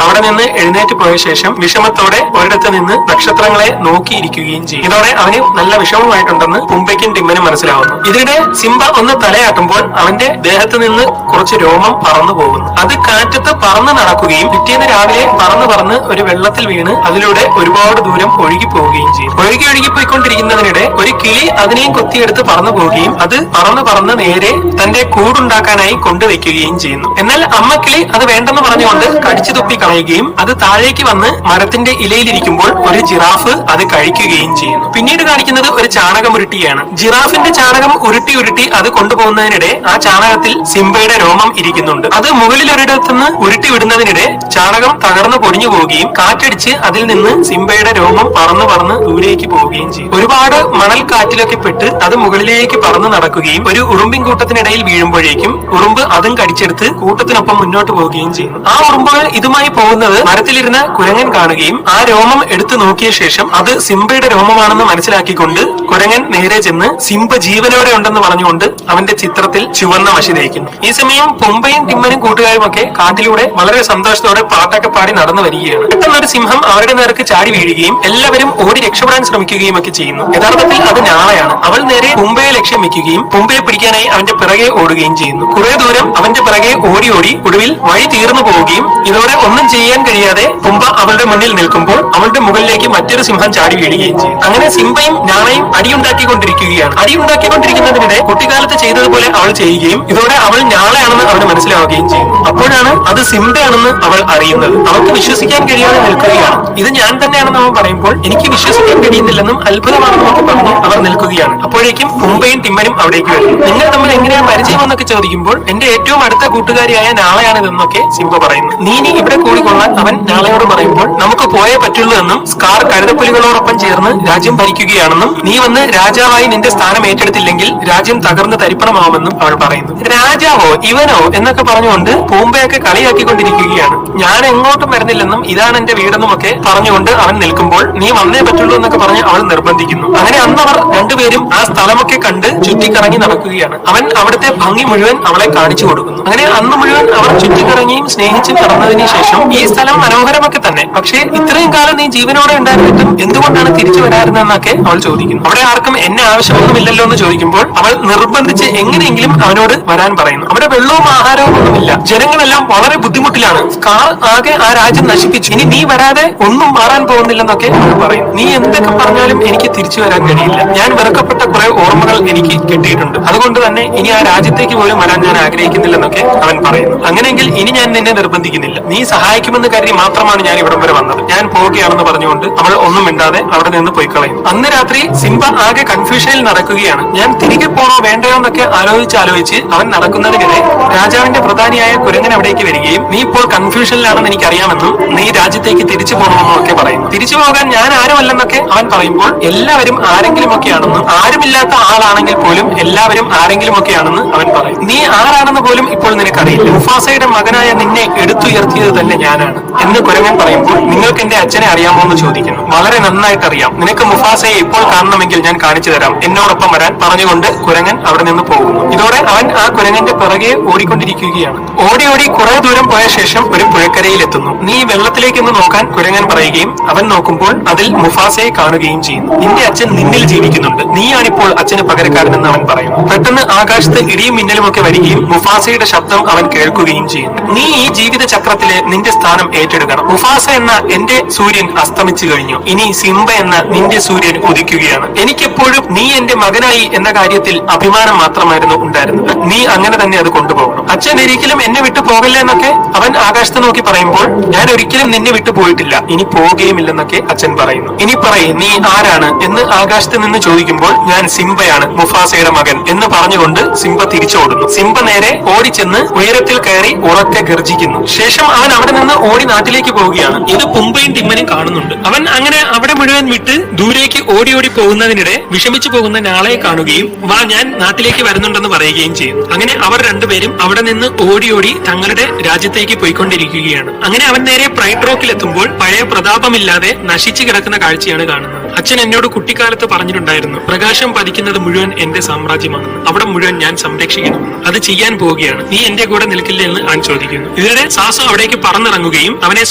അവിടെ നിന്ന് എഴുന്നേറ്റ് പോയ ശേഷം വിഷമത്തോടെ ഒരിടത്ത് നിന്ന് നക്ഷത്രങ്ങളെ നോക്കിയിരിക്കുകയും ചെയ്യും. ഇതോടെ അവന് നല്ല വിഷമമായിട്ടുണ്ടെന്ന് പുംബയ്ക്കും ടിമ്മനും മനസ്സിലാവുന്നു. ഇതിനിടെ സിംബ ഒന്ന് തലയാട്ടുമ്പോൾ അവന്റെ ദേഹത്ത് നിന്ന് കുറച്ച് രോമം പറന്നു പോകുന്നു. അത് കാറ്റത്ത് പറന്ന് നടക്കുകയും പിറ്റേന്ന് രാവിലെ പറന്ന് ഒരു വെള്ളത്തിൽ വീണ് അതിലൂടെ ഒരുപാട് ദൂരം ഒഴുകി പോവുകയും ചെയ്യും. ഒഴുകി പോയിക്കൊണ്ടിരിക്കുന്നതിനിടെ ഒരു കിളി അതിനെയും കൊത്തിയെടുത്ത് പറന്നു പോവുകയും അത് പറന്ന് നേരെ തന്റെ കൂടുണ്ടാക്കാനായി കൊണ്ടുവയ്ക്കുകയും ചെയ്യുന്നു. എന്നാൽ അമ്മക്കിളി അത് വേണ്ടെന്ന് പറഞ്ഞുകൊണ്ട് കടിച്ചു തുപ്പി കളയുകയും അത് താഴേക്ക് വന്ന് മരത്തിന്റെ ഇലയിലിരിക്കുമ്പോൾ ഒരു ജിറാഫ് അത് കഴിക്കുകയും ചെയ്യുന്നു. പിന്നീട് കാണിക്കുന്നത് ഒരു ചാണകം ഉരുട്ടിയാണ്. ജിറാഫിന്റെ ചാണകം ഉരുട്ടി അത് കൊണ്ടുപോകുന്നതിനിടെ ആ ചാണകത്തിൽ സിംബയുടെ രോമം ഇരിക്കുന്നുണ്ട്. അത് മുകളിൽ ഒരിടത്തുനിന്ന് ഉരുട്ടി വിടുന്നതിനിടെ ചാണകം തകർന്നു പൊടിഞ്ഞു പോവുകയും കാറ്റടിച്ച് അതിൽ നിന്ന് സിംബയുടെ രോമം പറന്ന് ദൂരേക്ക് പോവുകയും ചെയ്യും. ഒരുപാട് മണൽ കാറ്റിലൊക്കെ പെട്ട് അത് മുകളിലേക്ക് പറന്ന് നടക്കുകയും ഒരു ഉറുമ്പിൻ കൂട്ടത്തിനിടയിൽ വീഴുമ്പോഴേക്കും ഉറുമ്പ് അതും കടിച്ചെടുത്ത് കൂട്ടത്തിനൊപ്പം മുന്നോട്ട് പോവുകയും ചെയ്യുന്നു. ആ ഉറുമ്പുകൾ ഇതുമായി പോകുന്നത് മരത്തിലിരുന്ന കുരങ്ങൻ കാണുകയും ആ രോമം എടുത്തു നോക്കിയ ശേഷം അത് സിംബയുടെ രോമമാണെന്ന് മനസ്സിലാക്കിക്കൊണ്ട് കുരങ്ങൻ നേരെ ചെന്ന് സിംബ ജീവനോടെ ഉണ്ടെന്ന് പറഞ്ഞുകൊണ്ട് അവന്റെ ചിത്രത്തിൽ ചുവന്ന മഷി തേക്കുന്നു. ഈ സമയം പുംബയും ടിമ്മനും കൂട്ടുകാരും ഒക്കെ കാട്ടിലൂടെ വളരെ സന്തോഷത്തോടെ പാട്ടൊക്കെ പാടി നടന്നു വരികയാണ്. പെട്ടെന്നൊരു സിംഹം അവരുടെ നേർക്ക് ചാടി വീഴുകയും എല്ലാവരും ഓടി രക്ഷപ്പെടാൻ ശ്രമിക്കുകയും ഒക്കെ ചെയ്യുന്നു. യഥാർത്ഥത്തിൽ അത് ഞാളയാണ്. അവൾ നേരെ പുംബയെ ലക്ഷ്യം വെക്കുകയും പുംബയെ പിടിക്കാനായി അവന്റെ പിറകെ ഓടുകയും ചെയ്യുന്നു. കുറെ ദൂരം അവന്റെ പിറകെ ഓടി ഒടുവിൽ വഴി തീർന്നു പോവുകയും ഇതോടെ ഒന്നും ചെയ്യാൻ കഴിയാതെ പുംബ അവളുടെ മുന്നിൽ നിൽക്കുമ്പോൾ അവളുടെ മുകളിലേക്ക് മറ്റൊരു സിംഹം ചാടി വീഴുകയും ചെയ്യും. അങ്ങനെ സിംബയും ഞാളയും അടിയുണ്ടാക്കിക്കൊണ്ടിരിക്കുകയാണ്. അടിയുണ്ടാക്കിക്കൊണ്ടിരിക്കുന്നതിനിടെ കുട്ടിക്കാലത്ത് ചെയ്തതുപോലെ അവൾ ചെയ്യുകയും ഇതോടെ അവൾ ഞാളയാണെന്ന് അവന് മനസ്സിലാവുകയും ചെയ്യും. അപ്പോഴാണ് അത് സിംബയാണെന്ന് അവൾ അറിയുന്നത്. അവൾക്ക് വിശ്വസിക്കാൻ കഴിയാതെ നിൽക്കുകയാണ്. ഇത് ഞാൻ തന്നെയാണെന്ന് അവൻ പറയുമ്പോൾ എനിക്ക് വിശ്വസിക്കാൻ കഴിയുന്നില്ലെന്നും അത്ഭുതമാണെന്നും ഒക്കെ പറഞ്ഞ് അവർ നിൽക്കുകയാണ്. അപ്പോഴേക്കും പുംബയും ടിമ്മനും അവിടേക്ക് വരുന്നു. നിങ്ങൾ തമ്മിൽ എങ്ങനെയാണ് പരിചയം എന്നൊക്കെ ചോദിക്കുമ്പോൾ എന്റെ ഏറ്റവും അടുത്ത കൂട്ടുകാരിയായ നാളെയാണിതെന്നൊക്കെ സിംബ പറയുന്നു. നീ ഇവിടെ കൂടിക്കൊള്ളാൻ അവൻ നാളെയോട് പറയുമ്പോൾ നമുക്ക് പോയേ പറ്റുള്ളൂ എന്നും സ്കാർ കഴുതപ്പുലികളോടൊപ്പം ചേർന്ന് രാജ്യം ഭരിക്കുകയാണെന്നും നീ വന്ന് രാജാവായി നിന്റെ സ്ഥാനം ഏറ്റെടുത്തില്ലെങ്കിൽ രാജ്യം തകർന്ന് തരിപ്പണമാവുമെന്നും അവൾ പറയുന്നു. രാജാവോ ഇവനോ എന്നൊക്കെ പറഞ്ഞുകൊണ്ട് പൂമ്പയൊക്കെ കളിയാക്കിക്കൊണ്ടിരിക്കുകയാണ്. ഞാൻ എങ്ങോട്ടും വരുന്നില്ലെന്നും ഇതാണ് എന്റെ വീടെന്നും ഒക്കെ പറഞ്ഞുകൊണ്ട് അവൻ നിൽക്കുമ്പോൾ നീ വന്നേ പറ്റുള്ളൂ എന്നൊക്കെ പറഞ്ഞ് അവൾ നിർബന്ധിക്കുന്നു. അങ്ങനെ അന്ന് അവർ രണ്ടുപേരും ആ സ്ഥലമൊക്കെ കണ്ട് ചുറ്റിക്കറങ്ങി നടക്കുകയാണ്. അവൻ അവിടുത്തെ ഭംഗി മുഴുവൻ അവളെ കാണിച്ചു കൊടുക്കുന്നു. അങ്ങനെ അന്ന് മുഴുവൻ അവർ ചുറ്റിക്കറങ്ങിയും സ്നേഹിച്ചും നടന്നതിന് ശേഷം ഈ സ്ഥലം മനോഹരമൊക്കെ തന്നെ, പക്ഷേ ഇത്രയും കാലം നീ ജീവനോടെ ഉണ്ടായിരുന്നിട്ടും എന്തുകൊണ്ടാണ് തിരിച്ചു വരാറുതെന്നൊക്കെ അവൾ ചോദിക്കുന്നു. അവിടെ ആർക്കും എന്നെ ആവശ്യമൊന്നുമില്ലല്ലോ എന്ന് ചോദിക്കുമ്പോൾ അവൾ നിർബന്ധിച്ച് എങ്ങനെയെങ്കിലും അവനോട് വരാൻ പറയുന്നു. അവിടെ വെള്ളവും ആഹാരവും ഒന്നുമില്ല. ജനങ്ങളെല്ലാം വളരെ ബുദ്ധിമുട്ടിലാണ്. സ്കാർ ആകെ ആ രാജ്യം നശിപ്പിച്ചു. ഇനി നീ വരാതെ ഒന്നും മാറാൻ പോകുന്നില്ലെന്നൊക്കെ അവൾ പറയുന്നു. നീ എന്തൊക്കെ പറഞ്ഞാലും എനിക്ക് തിരിച്ചു വരാൻ കഴിയില്ല. ഞാൻ വെറുക്കപ്പെട്ട കുറെ ഓർമ്മകൾ എനിക്ക് കിട്ടിയിട്ടുണ്ട്. അതുകൊണ്ട് തന്നെ ഇനി ആ രാജ്യത്തേക്ക് പോലും വരാൻ ഞാൻ ആഗ്രഹിക്കുന്നില്ലെന്നൊക്കെ അവൻ പറയുന്നു. അങ്ങനെയെങ്കിൽ ഇനി ഞാൻ നിന്നെ നിർബന്ധിക്കുന്നില്ല. നീ സഹായിക്കുമെന്ന് കരുതി മാത്രമാണ് ഞാൻ ഇവിടം വരെ വന്നത്. ഞാൻ പോവുകയാണെന്ന് പറഞ്ഞുകൊണ്ട് അവൾ ഒന്നും മിണ്ടാതെ അവിടെ നിന്ന് പോയി കളയും. അന്ന് രാത്രി സിംബ ആകെ കൺഫ്യൂഷനിൽ നടക്കുകയാണ്. ഞാൻ തിരികെ പോണോ വേണ്ടയോ എന്നൊക്കെ ആലോചിച്ച് അവൻ നടക്കുന്നതിനിടെ രാജാവിന്റെ പ്രധാനിയായ കുരങ്ങൻ അവിടേക്ക് വരികയും നീ ഇപ്പോൾ കൺഫ്യൂഷനിലാണെന്ന് എനിക്കറിയാമെന്നും നീ രാജ്യത്തേക്ക് തിരിച്ചു പോകണമെന്നും ഒക്കെ പറയും. തിരിച്ചു പോകാൻ ഞാൻ ആരുമല്ലെന്നൊക്കെ അവൻ പറയുമ്പോൾ എല്ലാവരും ആരെങ്കിലും ഒക്കെയാണെന്നും ആരുമില്ലാത്ത ആളാണെങ്കിൽ പോലും എല്ലാവരും ആരെങ്കിലും ഒക്കെയാണെന്ന് അവൻ പറയും. നീ ആരാണെന്ന് പോലും ഇപ്പോൾ നിനക്കറിയില്ല. മുഫാസയുടെ മകനായ നിന്നെ എടുത്തുയർത്തിയത് തന്നെ ഞാനാണ് എന്ന് കുരങ്ങൻ പറയുമ്പോൾ നിങ്ങൾക്ക് എന്റെ അച്ഛനെ അറിയാമോ എന്ന് ചോദിക്കുന്നു. വളരെ നന്നായിട്ട് അറിയാം. നിനക്ക് മുഫാസയെ ഇപ്പോൾ കാണണമെങ്കിൽ ഞാൻ കാണിച്ചു തരാം. എന്നോടൊപ്പം വരാൻ പറഞ്ഞുകൊണ്ട് കുരങ്ങൻ അവിടെ നിന്ന് പോകുന്നു. ഇതോടെ അവൻ ആ കുരങ്ങന്റെ പിറകെ ഓടിക്കൊണ്ടിരിക്കുകയാണ്. ഓടി കുറെ ദൂരം പോയ ശേഷം ഒരു പുഴക്കരയിൽ എത്തുന്നു. നീ വെള്ളത്തിലേക്കൊന്ന് നോക്കാൻ കുരങ്ങൻ പറയുകയും അവൻ നോക്കുമ്പോൾ അതിൽ മുഫാസയെ കാണുകയും ചെയ്യുന്നു. നിന്റെ അച്ഛൻ നിന്നിൽ ജീവിക്കുന്നുണ്ട്. നീയാണിപ്പോൾ അച്ഛന് പകരക്കാരനെന്ന് അവൻ പറയുന്നു. പെട്ടെന്ന് ആകാശത്ത് ഇടിയും മിന്നലും ഒക്കെ വരികയും മുഫാസയുടെ ശബ്ദം അവൻ കേൾക്കുകയും ചെയ്യുന്നു. നീ ഈ ജീവിത ചക്രത്തിലെ നിന്റെ സ്ഥാനം ഏറ്റെടുക്കണം. മുഫാസ എന്ന എന്റെ സൂര്യൻ അസ്തമിച്ചു കഴിഞ്ഞു. ഇനി സിംബ എന്ന നിന്റെ സൂര്യൻ ഉദിക്കുകയാണ്. എനിക്കെപ്പോഴും നീ എന്റെ മകനായി എന്ന കാര്യത്തിൽ അഭിമാനം മാത്രമായിരുന്നു ഉണ്ടായിരുന്നത്. നീ അങ്ങനെ തന്നെ അത് കൊണ്ടുപോകണം. അച്ഛൻ ഒരിക്കലും എന്നെ വിട്ടു പോകില്ല എന്നൊക്കെ അവൻ ആകാശത്ത് നോക്കി പറയുമ്പോൾ ഞാൻ ഒരിക്കലും നിന്നെ വിട്ടു പോയിട്ടില്ല, ഇനി പോവുകയുമില്ലെന്നൊക്കെ അച്ഛൻ പറയുന്നു. ഇനി പറയും നീ ആരാണ് എന്ന് ആകാശത്ത് നിന്ന് ചോദിക്കുമ്പോൾ ഞാൻ സിംബയാണ്, മുഫാസയുടെ മകൻ എന്ന് പറഞ്ഞുകൊണ്ട് സിംബ തിരിച്ചോടുന്നു. സിംബ നേരെ ഓടിച്ചെന്ന് ഉയരത്തിൽ കയറി ഉറക്കെ ഗർജിക്കുന്നു. ശേഷം അവൻ അവിടെ നിന്ന് ഓടി നാട്ടിലേക്ക് പോവുകയാണ്. ഇത് പുംബയും ടിമ്മനും കാണുന്നുണ്ട്. അവൻ അങ്ങനെ അവിടെ മുഴുവൻ വിട്ട് ദൂരേക്ക് ഓടി ഓടി പോകുന്നതിനിടെ വിഷമിച്ചു പോകുന്ന നാളയെ കാണുകയും വാ ഞാൻ നാട്ടിലേക്ക് വരുന്നുണ്ടെന്ന് പറയുകയും ചെയ്യും. അങ്ങനെ അവർ രണ്ടുപേരും അവിടെ നിന്ന് ഓടി ഓടി തങ്ങളുടെ രാജ്യത്തേക്ക് പോയിക്കൊണ്ടിരിക്കുകയാണ്. അങ്ങനെ അവൻ നേരെ പ്രൈഡ് റോക്കിൽ എത്തുമ്പോൾ പഴയ പ്രതാപമില്ലാതെ നശിച്ചു കിടക്കുന്ന കാഴ്ചയാണ് കാണുന്നത്. അച്ഛൻ എന്നോട് കുട്ടിക്കാലത്ത് പറഞ്ഞിട്ടുണ്ടായിരുന്നു, പ്രകാശം പതിക്കുന്നത് മുഴുവൻ എന്റെ സാമ്രാജ്യമാണെന്ന്, അവിടെ മുഴുവൻ ഞാൻ സംരക്ഷിക്കണമെന്ന്. അത് ചെയ്യാൻ പോവുകയാണ്, നീ എന്റെ കൂടെ നിൽക്കില്ല എന്ന് അവൻ ചോദിക്കുന്നു. ഇതിനിടെ സാസു അവിടേക്ക് പറന്നിറങ്ങുകയും അവനെ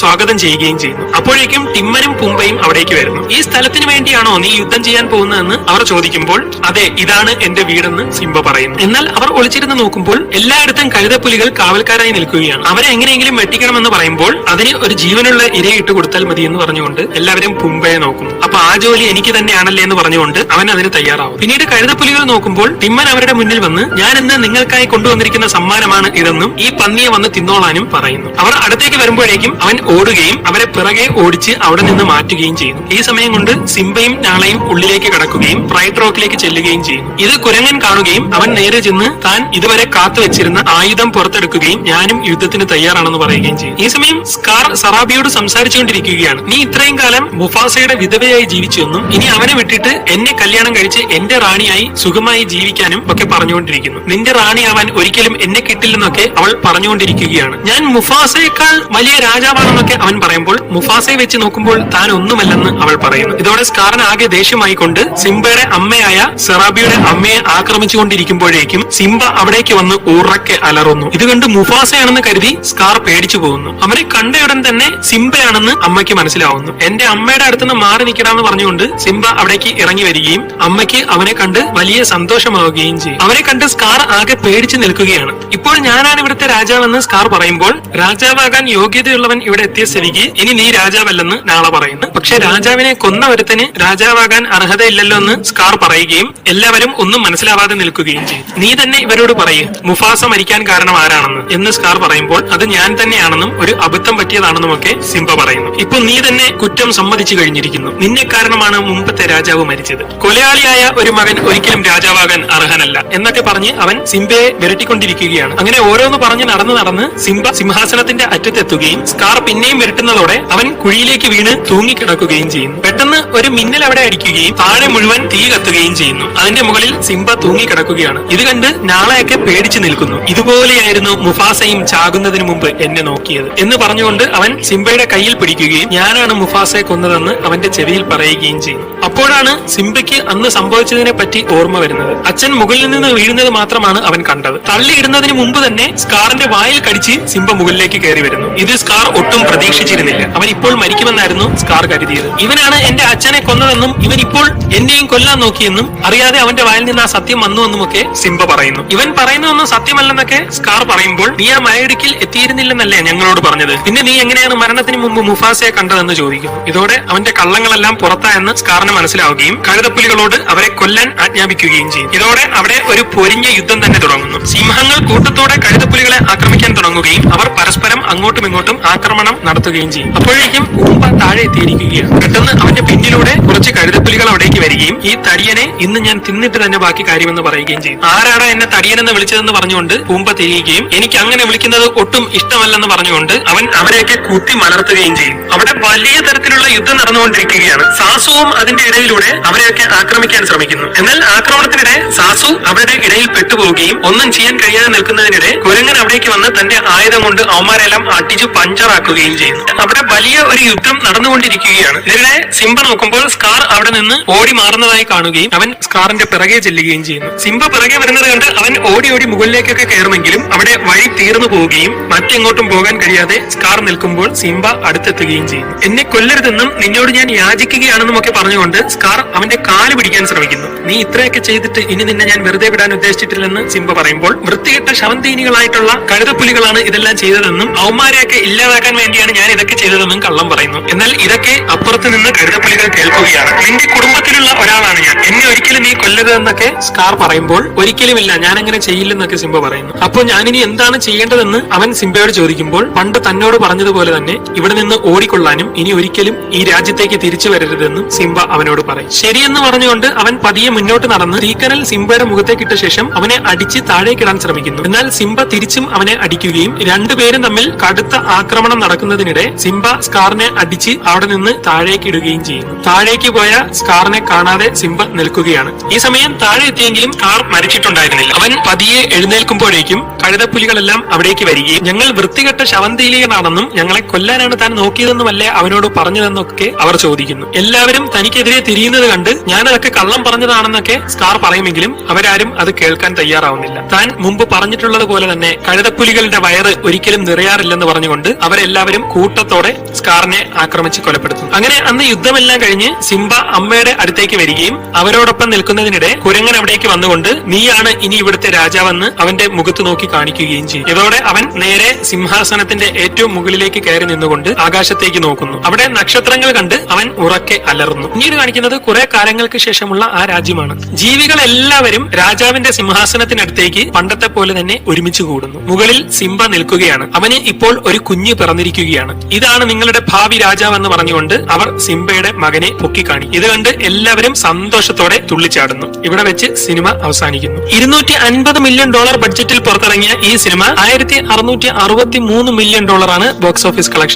സ്വാഗതം ചെയ്യുകയും ചെയ്യുന്നു. അപ്പോഴേക്കും ടിമ്മനും പുംബയും അവിടേക്ക് വരുന്നു. ഈ സ്ഥലത്തിന് വേണ്ടിയാണോ നീ യുദ്ധം ചെയ്യാൻ പോകുന്നതെന്ന് അവർ ചോദിക്കുമ്പോൾ അതെ, ഇതാണ് എന്റെ വീടെന്ന് സിംബ പറയുന്നു. എന്നാൽ അവർ ഒളിച്ചിരുന്ന് നോക്കുമ്പോൾ എല്ലായിടത്തും കഴുതപ്പുലികൾ കാവൽക്കാരായി നിൽക്കുകയാണ്. അവരെ എങ്ങനെയെങ്കിലും വെട്ടിക്കണമെന്ന് പറയുമ്പോൾ അതിന് ഒരു ജീവനുള്ള ഇരയിട്ട് കൊടുത്താൽ മതി എന്ന് പറഞ്ഞുകൊണ്ട് എല്ലാവരും പുംബയെ നോക്കുന്നു. അപ്പൊ ആ ജോലി എനിക്ക് തന്നെയാണല്ലേ എന്ന് പറഞ്ഞുകൊണ്ട് അവൻ അതിന് തയ്യാറാവും. പിന്നീട് കഴുതപ്പുലികൾ നോക്കുമ്പോൾ ടിമ്മൻ അവരുടെ മുന്നിൽ വന്ന് ഞാൻ ഇന്ന് നിങ്ങൾക്കായി കൊണ്ടുവന്നിരിക്കുന്ന സമ്മാനമാണ് ഇതെന്നും ഈ പന്നിയെ വന്ന് തിന്നോളാനും പറയുന്നു. അവർ അടുത്തേക്ക് വരുമ്പോഴേക്കും അവൻ ഓടുകയും അവരെ പിറകെ ഓടിച്ച് അവിടെ നിന്ന് മാറ്റുകയും ചെയ്യുന്നു. ഈ സമയം കൊണ്ട് സിംബയും നാളെയും ഉള്ളിലേക്ക് കടക്കുകയും പ്രൈഡ് റോക്കിലേക്ക് ചെല്ലുകയും ചെയ്യുന്നു. ഇത് കുരങ്ങൻ കാണുകയും അവൻ നേരെ ചെന്ന് താൻ ഇതുവരെ കാത്തു വെച്ചിരുന്ന ആയുധം പുറത്തെടുക്കുകയും ഞാനും യുദ്ധത്തിന് തയ്യാറാണെന്ന് പറയുകയും ചെയ്യും. ഈ സമയം സ്കാർ സറാബിയോട് സംസാരിച്ചുകൊണ്ടിരിക്കുകയാണ്. നീ ഇത്രയും കാലം മുഫാസയുടെ വിധവയായി ജീവിച്ചുവെന്നും ഇനി അവനെ വിട്ടിട്ട് എന്നെ കല്യാണം കഴിച്ച് എന്റെ റാണിയായി സുഖമായി ജീവിക്കാനും ഒക്കെ പറഞ്ഞുകൊണ്ടിരിക്കുന്നു. നിന്റെ റാണിയാവാൻ ഒരിക്കലും എന്നെ കിട്ടില്ലെന്നൊക്കെ അവൾ പറഞ്ഞുകൊണ്ടിരിക്കുകയാണ്. ഞാൻ മുഫാസയേക്കാൾ വലിയ രാജാവാണെന്നൊക്കെ അവൻ പറയുമ്പോൾ മുഫാസയെ വെച്ച് നോക്കുമ്പോൾ താൻ ഒന്നുമല്ലെന്ന് അവൾ പറയുന്നു. ഇതോടെ സ്കാറിന് ആകെ ദേഷ്യമായിക്കൊണ്ട് സിംബയുടെ അമ്മയായ സെറാബിയുടെ അമ്മയെ ആക്രമിച്ചുകൊണ്ടിരിക്കുമ്പോഴേക്കും സിംബ അവിടേക്ക് വന്ന് ഉറക്കെ അലറുന്നു. ഇത് കണ്ട് മുഫാസയാണെന്ന് കരുതി സ്കാർ പേടിച്ചു പോകുന്നു. അവനെ കണ്ടയുടൻ തന്നെ സിംബയാണെന്ന് അമ്മയ്ക്ക് മനസ്സിലാവുന്നു. എന്റെ അമ്മയുടെ അടുത്തുനിന്ന് മാറി നിൽക്കണമെന്ന് പറഞ്ഞുകൊണ്ട് സിംബ അവിടേക്ക് ഇറങ്ങി വരികയും അമ്മയ്ക്ക് അവനെ കണ്ട് വലിയ സന്തോഷമാവുകയും ചെയ്യും. അവനെ കണ്ട് സ്കാർ ആകെ പേടിച്ചു നിൽക്കുകയാണ്. ഇപ്പോൾ ഞാനാണ് ഇവിടുത്തെ രാജാവെന്ന് സ്കാർ പറയുമ്പോൾ രാജാവാകാൻ യോഗ്യതയുള്ളവൻ ഇവിടെ എത്തിയ സ്ഥിതിക്ക് ഇനി നീ രാജാവല്ലെന്ന് നാളെ പറയുന്നു. പക്ഷെ രാജാവിനെ കൊന്ന ഒരുത്തന് രാജാവാകാൻ അർഹതയില്ലല്ലോ എന്ന് സ്കാർ പറയുകയും എല്ലാവരും ഒന്നും മനസ്സിലാവാതെ നിൽക്കുകയും ചെയ്യും. നീ തന്നെ ഇവരോട് പറയേ മുഫാസ മരിക്കാൻ കാരണം ആരാണെന്ന് എന്ന് സ്കാർ പറയുമ്പോൾ അത് ഞാൻ തന്നെയാണെന്നും ഒരു അബദ്ധം പറ്റിയതാണെന്നും ഒക്കെ സിംബ പറയുന്നു. ഇപ്പൊ നീ തന്നെ കുറ്റം സമ്മതിച്ചു കഴിഞ്ഞിരിക്കുന്നു. നിന്നെ കാരണമാണ് മുമ്പത്തെ രാജാവ് മരിച്ചത്. കൊലയാളിയായ ഒരു മകൻ ഒരിക്കലും രാജാവാകാൻ അർഹനല്ല എന്നൊക്കെ പറഞ്ഞ് അവൻ സിംബയെ വിരട്ടിക്കൊണ്ടിരിക്കുകയാണ്. അങ്ങനെ ഓരോന്ന് പറഞ്ഞ് നടന്ന് സിംബ സിംഹാസനത്തിന്റെ അറ്റത്തെത്തുകയും സ്കാർ പിന്നെയും വിരട്ടുന്നതോടെ അവൻ കുഴിയിലേക്ക് വീണ് തൂങ്ങിക്കിടക്കുകയും ചെയ്യുന്നു. പെട്ടെന്ന് ഒരു മിന്നൽ അവിടെ അടിക്കുകയും താഴെ മുഴുവൻ തീ കത്തുകയും ചെയ്യുന്നു. അതിന്റെ മുകളിൽ സിംബ തൂങ്ങിക്കിടക്കുകയാണ്. ഇത് കണ്ട് നാളെയൊക്കെ പേടിച്ചു നിൽക്കുന്നു. ഇതുപോലെയായിരുന്നു മുഫാസയും ചാകുന്നതിന് മുമ്പ് എന്നെ നോക്കിയത് എന്ന് പറഞ്ഞുകൊണ്ട് അവൻ സിംബയുടെ കയ്യിൽ പിടിക്കുകയും ഞാനാണ് മുഫാസയെ കൊന്നതെന്ന് അവന്റെ ചെവിയിൽ പറയുകയും ചെയ്യുന്നു. അപ്പോഴാണ് സിംബയ്ക്ക് അന്ന് സംഭവിച്ചതിനെ പറ്റി ഓർമ്മ വരുന്നത്. അച്ഛൻ മുകളിൽ നിന്ന് വീഴുന്നത് മാത്രമാണ് അവൻ കണ്ടത്. തള്ളിയിടുന്നതിന് മുമ്പ് തന്നെ സ്കാറിന്റെ വായിൽ കടിച്ച് സിംബ മുകളിലേക്ക് കയറി വരുന്നു. ഇത് സ്കാർ ഒട്ടും പ്രതീക്ഷിച്ചിരുന്നില്ല. അവൻ ഇപ്പോൾ മരിക്കുമെന്നായിരുന്നു സ്കാർ കരുതിയത്. ഇവനാണ് എന്റെ അച്ഛനെ കൊന്നതെന്നും ഇവൻ ഇപ്പോൾ എന്നെയും കൊല്ലാൻ നോക്കിയെന്നും അറിയാതെ അവന്റെ വായിൽ നിന്ന് ആ സത്യം വന്നുവെന്നുമൊക്കെ സിംബ പറയുന്നു. ഇവൻ പറയുന്നതൊന്നും സത്യമല്ലെന്നൊക്കെ സ്കാർ പറയുമ്പോൾ നീ ആ മയടിക്കിൽ എത്തിയിരുന്നില്ലെന്നല്ലേ ഞങ്ങളോട് പറഞ്ഞത്, പിന്നെ നീ എങ്ങനെയാണ് മരണത്തിന് മുമ്പ് മുഫാസയെ കണ്ടതെന്ന് ചോദിക്കുന്നു. ഇതോടെ അവന്റെ കള്ളങ്ങളെല്ലാം പുറത്തായെന്ന് സ്കാറിന് മനസ്സിലാവുകയും കഴുതപ്പുലികളോട് അവരെ കൊല്ലാൻ ആജ്ഞാപിക്കുകയും ചെയ്യും. ഇതോടെ അവിടെ ഒരു പൊരിഞ്ഞ യുദ്ധം തന്നെ തുടങ്ങുന്നു. സിംഹങ്ങൾ കൂട്ടത്തോടെ കഴുതപ്പുലികളെ ആക്രമിക്കാൻ തുടങ്ങുകയും അവർ പരസ്പരം അങ്ങോട്ടും ഇങ്ങോട്ടും ആക്രമണം നടത്തുകയും ചെയ്യും. അപ്പോഴേക്കും ഊമ്പ താഴെ എത്തിയിരിക്കുകയാണ്. പെട്ടെന്ന് അവന്റെ പിന്നിലൂടെ കുറച്ച് കഴുതപ്പുലികൾ അവിടേക്ക് വരികയും ഈ തടിയനെ ഇന്ന് ഞാൻ തിന്നിട്ട് തന്നെ ബാക്കി കാര്യമെന്ന് പറയുകയും ചെയ്യും. ആരാടാ എന്നെ തടിയനെന്ന് വിളിച്ചതെന്ന് പറഞ്ഞുകൊണ്ട് ഊമ്പ തിരിയുകയും എനിക്ക് അങ്ങനെ വിളിക്കുന്നത് ഒട്ടും ഇഷ്ടമല്ലെന്ന് പറഞ്ഞുകൊണ്ട് അവൻ അവരെയൊക്കെ കുത്തി മലർത്തുകയും ചെയ്യും. അവിടെ വലിയ തരത്തിലുള്ള യുദ്ധം നടന്നുകൊണ്ടിരിക്കുകയാണ്. സാസുവും അതിന്റെ ഇടയിലൂടെ അവരെയൊക്കെ ആക്രമിക്കാൻ ശ്രമിക്കുന്നു. എന്നാൽ ആക്രമണത്തിനിടെ സാസു അവരുടെ ഇടയിൽ പെട്ടുപോവുകയും ഒന്നും ചെയ്യാൻ കഴിയാതെ നിൽക്കുന്നതിനിടെ കുരങ്ങൻ അവിടേക്ക് വന്ന് തന്റെ ആയുധം കൊണ്ട് അവന്മാരെല്ലാം അടിച്ചു പഞ്ചറാക്കുകയും ചെയ്യുന്നു. അവിടെ വലിയ ഒരു യുദ്ധം നടന്നുകൊണ്ടിരിക്കുകയാണ്. ഇതിനിടെ സിംബ നോക്കുമ്പോൾ സ്കാർ അവിടെ നിന്ന് ഓടി മാറുന്നതായി കാണുകയും അവൻ സ്കാറിന്റെ പിറകെ ചെല്ലുകയും ചെയ്യുന്നു. സിംബ പിറകെ വരുന്നത് കണ്ട് അവൻ ഓടി ഓടി മുകളിലേക്കൊക്കെ കയറുമെങ്കിലും അവിടെ വഴി തീർന്നു പോവുകയും മറ്റെങ്ങോട്ടും പോകാൻ കഴിയാതെ സ്കാർ നിൽക്കുമ്പോൾ സിംബ അടുത്തെത്തുകയും ചെയ്യും. എന്നെ കൊല്ലരുതെന്നും നിന്നോട് ഞാൻ യാചിക്കുകയാണെന്നും ഒക്കെ പറഞ്ഞുകൊണ്ട് സ്കാർ അവന്റെ കാല് പിടിക്കാൻ ശ്രമിക്കുന്നു. നീ ഇത്രയൊക്കെ ചെയ്തിട്ട് ഇനി നിന്നെ ഞാൻ വെറുതെ വിടാൻ ഉദ്ദേശിച്ചിട്ടില്ലെന്ന് സിംബ പറയുമ്പോൾ വൃത്തികെട്ട ശവന്തീനികളായിട്ടുള്ള കഴുതപ്പുലികളാണ് ഇതെല്ലാം ചെയ്തതെന്നും അവന്മാരെയൊക്കെ ഇല്ലാതാക്കാൻ വേണ്ടിയാണ് ഞാൻ ഇതൊക്കെ ചെയ്തതെന്നും കള്ളം പറയുന്നു. എന്നാൽ ഇതൊക്കെ അപ്പുറത്ത് നിന്ന് കഴുതപ്പുലികൾ കേൾക്കുകയാണ്. നിന്റെ കുടുംബത്തിലുള്ള ഒരാളാണ് ഞാൻ, എന്നെ ഒരിക്കലും നീ കൊല്ലരുതെന്നൊക്കെ സ്കാർ പറയുമ്പോൾ ഒരിക്കലുമില്ല, ഞാൻ അങ്ങനെ ചെയ്യില്ലെന്നൊക്കെ സിംബ പറയുന്നു. അപ്പോൾ ഞാനിനി എന്താണ് ചെയ്യേണ്ടതെന്ന് അവൻ സിംബയോട് ചോദിക്കുമ്പോൾ പണ്ട് തന്നോട് പറഞ്ഞതുപോലെ തന്നെ ഇവിടെ നിന്ന് ഓടിക്കൊള്ളാനും ഇനി ഒരിക്കലും ഈ രാജ്യത്തേക്ക് തിരിച്ചു വരരുതെന്നും സിംബ അവനോട് പറയും. ശരിയെന്ന് പറഞ്ഞുകൊണ്ട് അവൻ അവൻ പതിയെ മുന്നോട്ട് നടന്ന് തീക്കനൽ സിംബയുടെ മുഖത്തേക്കിട്ട ശേഷം അവനെ അടിച്ച് താഴേക്കിടാൻ ശ്രമിക്കുന്നു. എന്നാൽ സിംബ തിരിച്ചും അവനെ അടിക്കുകയും രണ്ടുപേരും തമ്മിൽ കടുത്ത ആക്രമണം നടക്കുന്നതിനിടെ സിംബ സ്കാറിനെ അടിച്ച് അവിടെ നിന്ന് താഴേക്ക് ഇടുകയും ചെയ്യുന്നു. താഴേക്ക് പോയ സ്കാറിനെ കാണാതെ സിംബ നിൽക്കുകയാണ്. ഈ സമയം താഴെ എത്തിയെങ്കിലും സ്കാർ മരിച്ചിട്ടുണ്ടായിരുന്നില്ല. അവൻ പതിയെ എഴുന്നേൽക്കുമ്പോഴേക്കും കഴുതപ്പുലികളെല്ലാം അവിടേക്ക് വരികയും ഞങ്ങൾ വൃത്തികെട്ട ശവന്തീലികളാണെന്നും ഞങ്ങളെ കൊല്ലാനാണ് താൻ നോക്കിയതെന്നുമല്ലേ അവനോട് പറഞ്ഞതെന്നൊക്കെ അവർ ചോദിക്കുന്നു. എല്ലാവരും തനിക്കെതിരെ തിരിയുന്നത് കണ്ട് ഞാനതൊക്കെ കള്ളം പറഞ്ഞതാണെന്നൊക്കെ സ്കാർ പറയുമെങ്കിലും അവരാരും അത് കേൾക്കാൻ തയ്യാറാവുന്നില്ല. താൻ മുമ്പ് പറഞ്ഞിട്ടുള്ളത് പോലെ തന്നെ കഴുതപ്പുലികളുടെ വയറ് ഒരിക്കലും നിറയാറില്ലെന്ന് പറഞ്ഞുകൊണ്ട് അവരെല്ലാവരും കൂട്ടത്തോടെ സ്കാറിനെ ആക്രമിച്ച് കൊലപ്പെടുത്തുന്നു. അങ്ങനെ അന്ന് യുദ്ധമെല്ലാം കഴിഞ്ഞ് സിംബ അമ്മയുടെ അടുത്തേക്ക് വരികയും അവരോടൊപ്പം നിൽക്കുന്നതിനിടെ കുരങ്ങൻ അവിടേക്ക് വന്നുകൊണ്ട് നീയാണ് ഇനി ഇവിടുത്തെ രാജാവെന്ന് അവന്റെ മുഖത്ത് നോക്കി കാണിക്കുകയും ചെയ്യും. ഇതോടെ അവൻ നേരെ സിംഹാസനത്തിന്റെ ഏറ്റവും മുകളിലേക്ക് കയറി നിന്നുകൊണ്ട് ആകാശത്തേക്ക് നോക്കുന്നു. അവിടെ നക്ഷത്രങ്ങൾ കണ്ട് അവൻ ഉറക്കെ അലറുന്നു. പിന്നീട് കാണിക്കുന്നത് കുറെ കാലങ്ങൾക്ക് ശേഷമുള്ള ആ രാജ്യമാണ്. ജീവികൾ എല്ലാവരും രാജാവിന്റെ സിംഹാസനത്തിനടുത്തേക്ക് പണ്ടത്തെ പോലെ തന്നെ ഒരുമിച്ച് കൂടുന്നു. മുകളിൽ സിംബ നിൽക്കുകയാണ്. അവന് ഇപ്പോൾ ഒരു കുഞ്ഞ് പിറന്നിരിക്കുകയാണ്. ഇതാണ് നിങ്ങളുടെ ഭാവി രാജാവെന്ന് പറഞ്ഞുകൊണ്ട് അവർ സിംബയുടെ മകനെ പൊക്കിക്കാണി. ഇത് കണ്ട് എല്ലാവരും സന്തോഷത്തോടെ തുള്ളിച്ചാടുന്നു. ഇവിടെ വെച്ച് സിനിമ അവസാനിക്കുന്നു. $250 മില്യൺ ബഡ്ജറ്റിൽ പുറത്തിറങ്ങിയ ഈ cinema $1663 million box office collection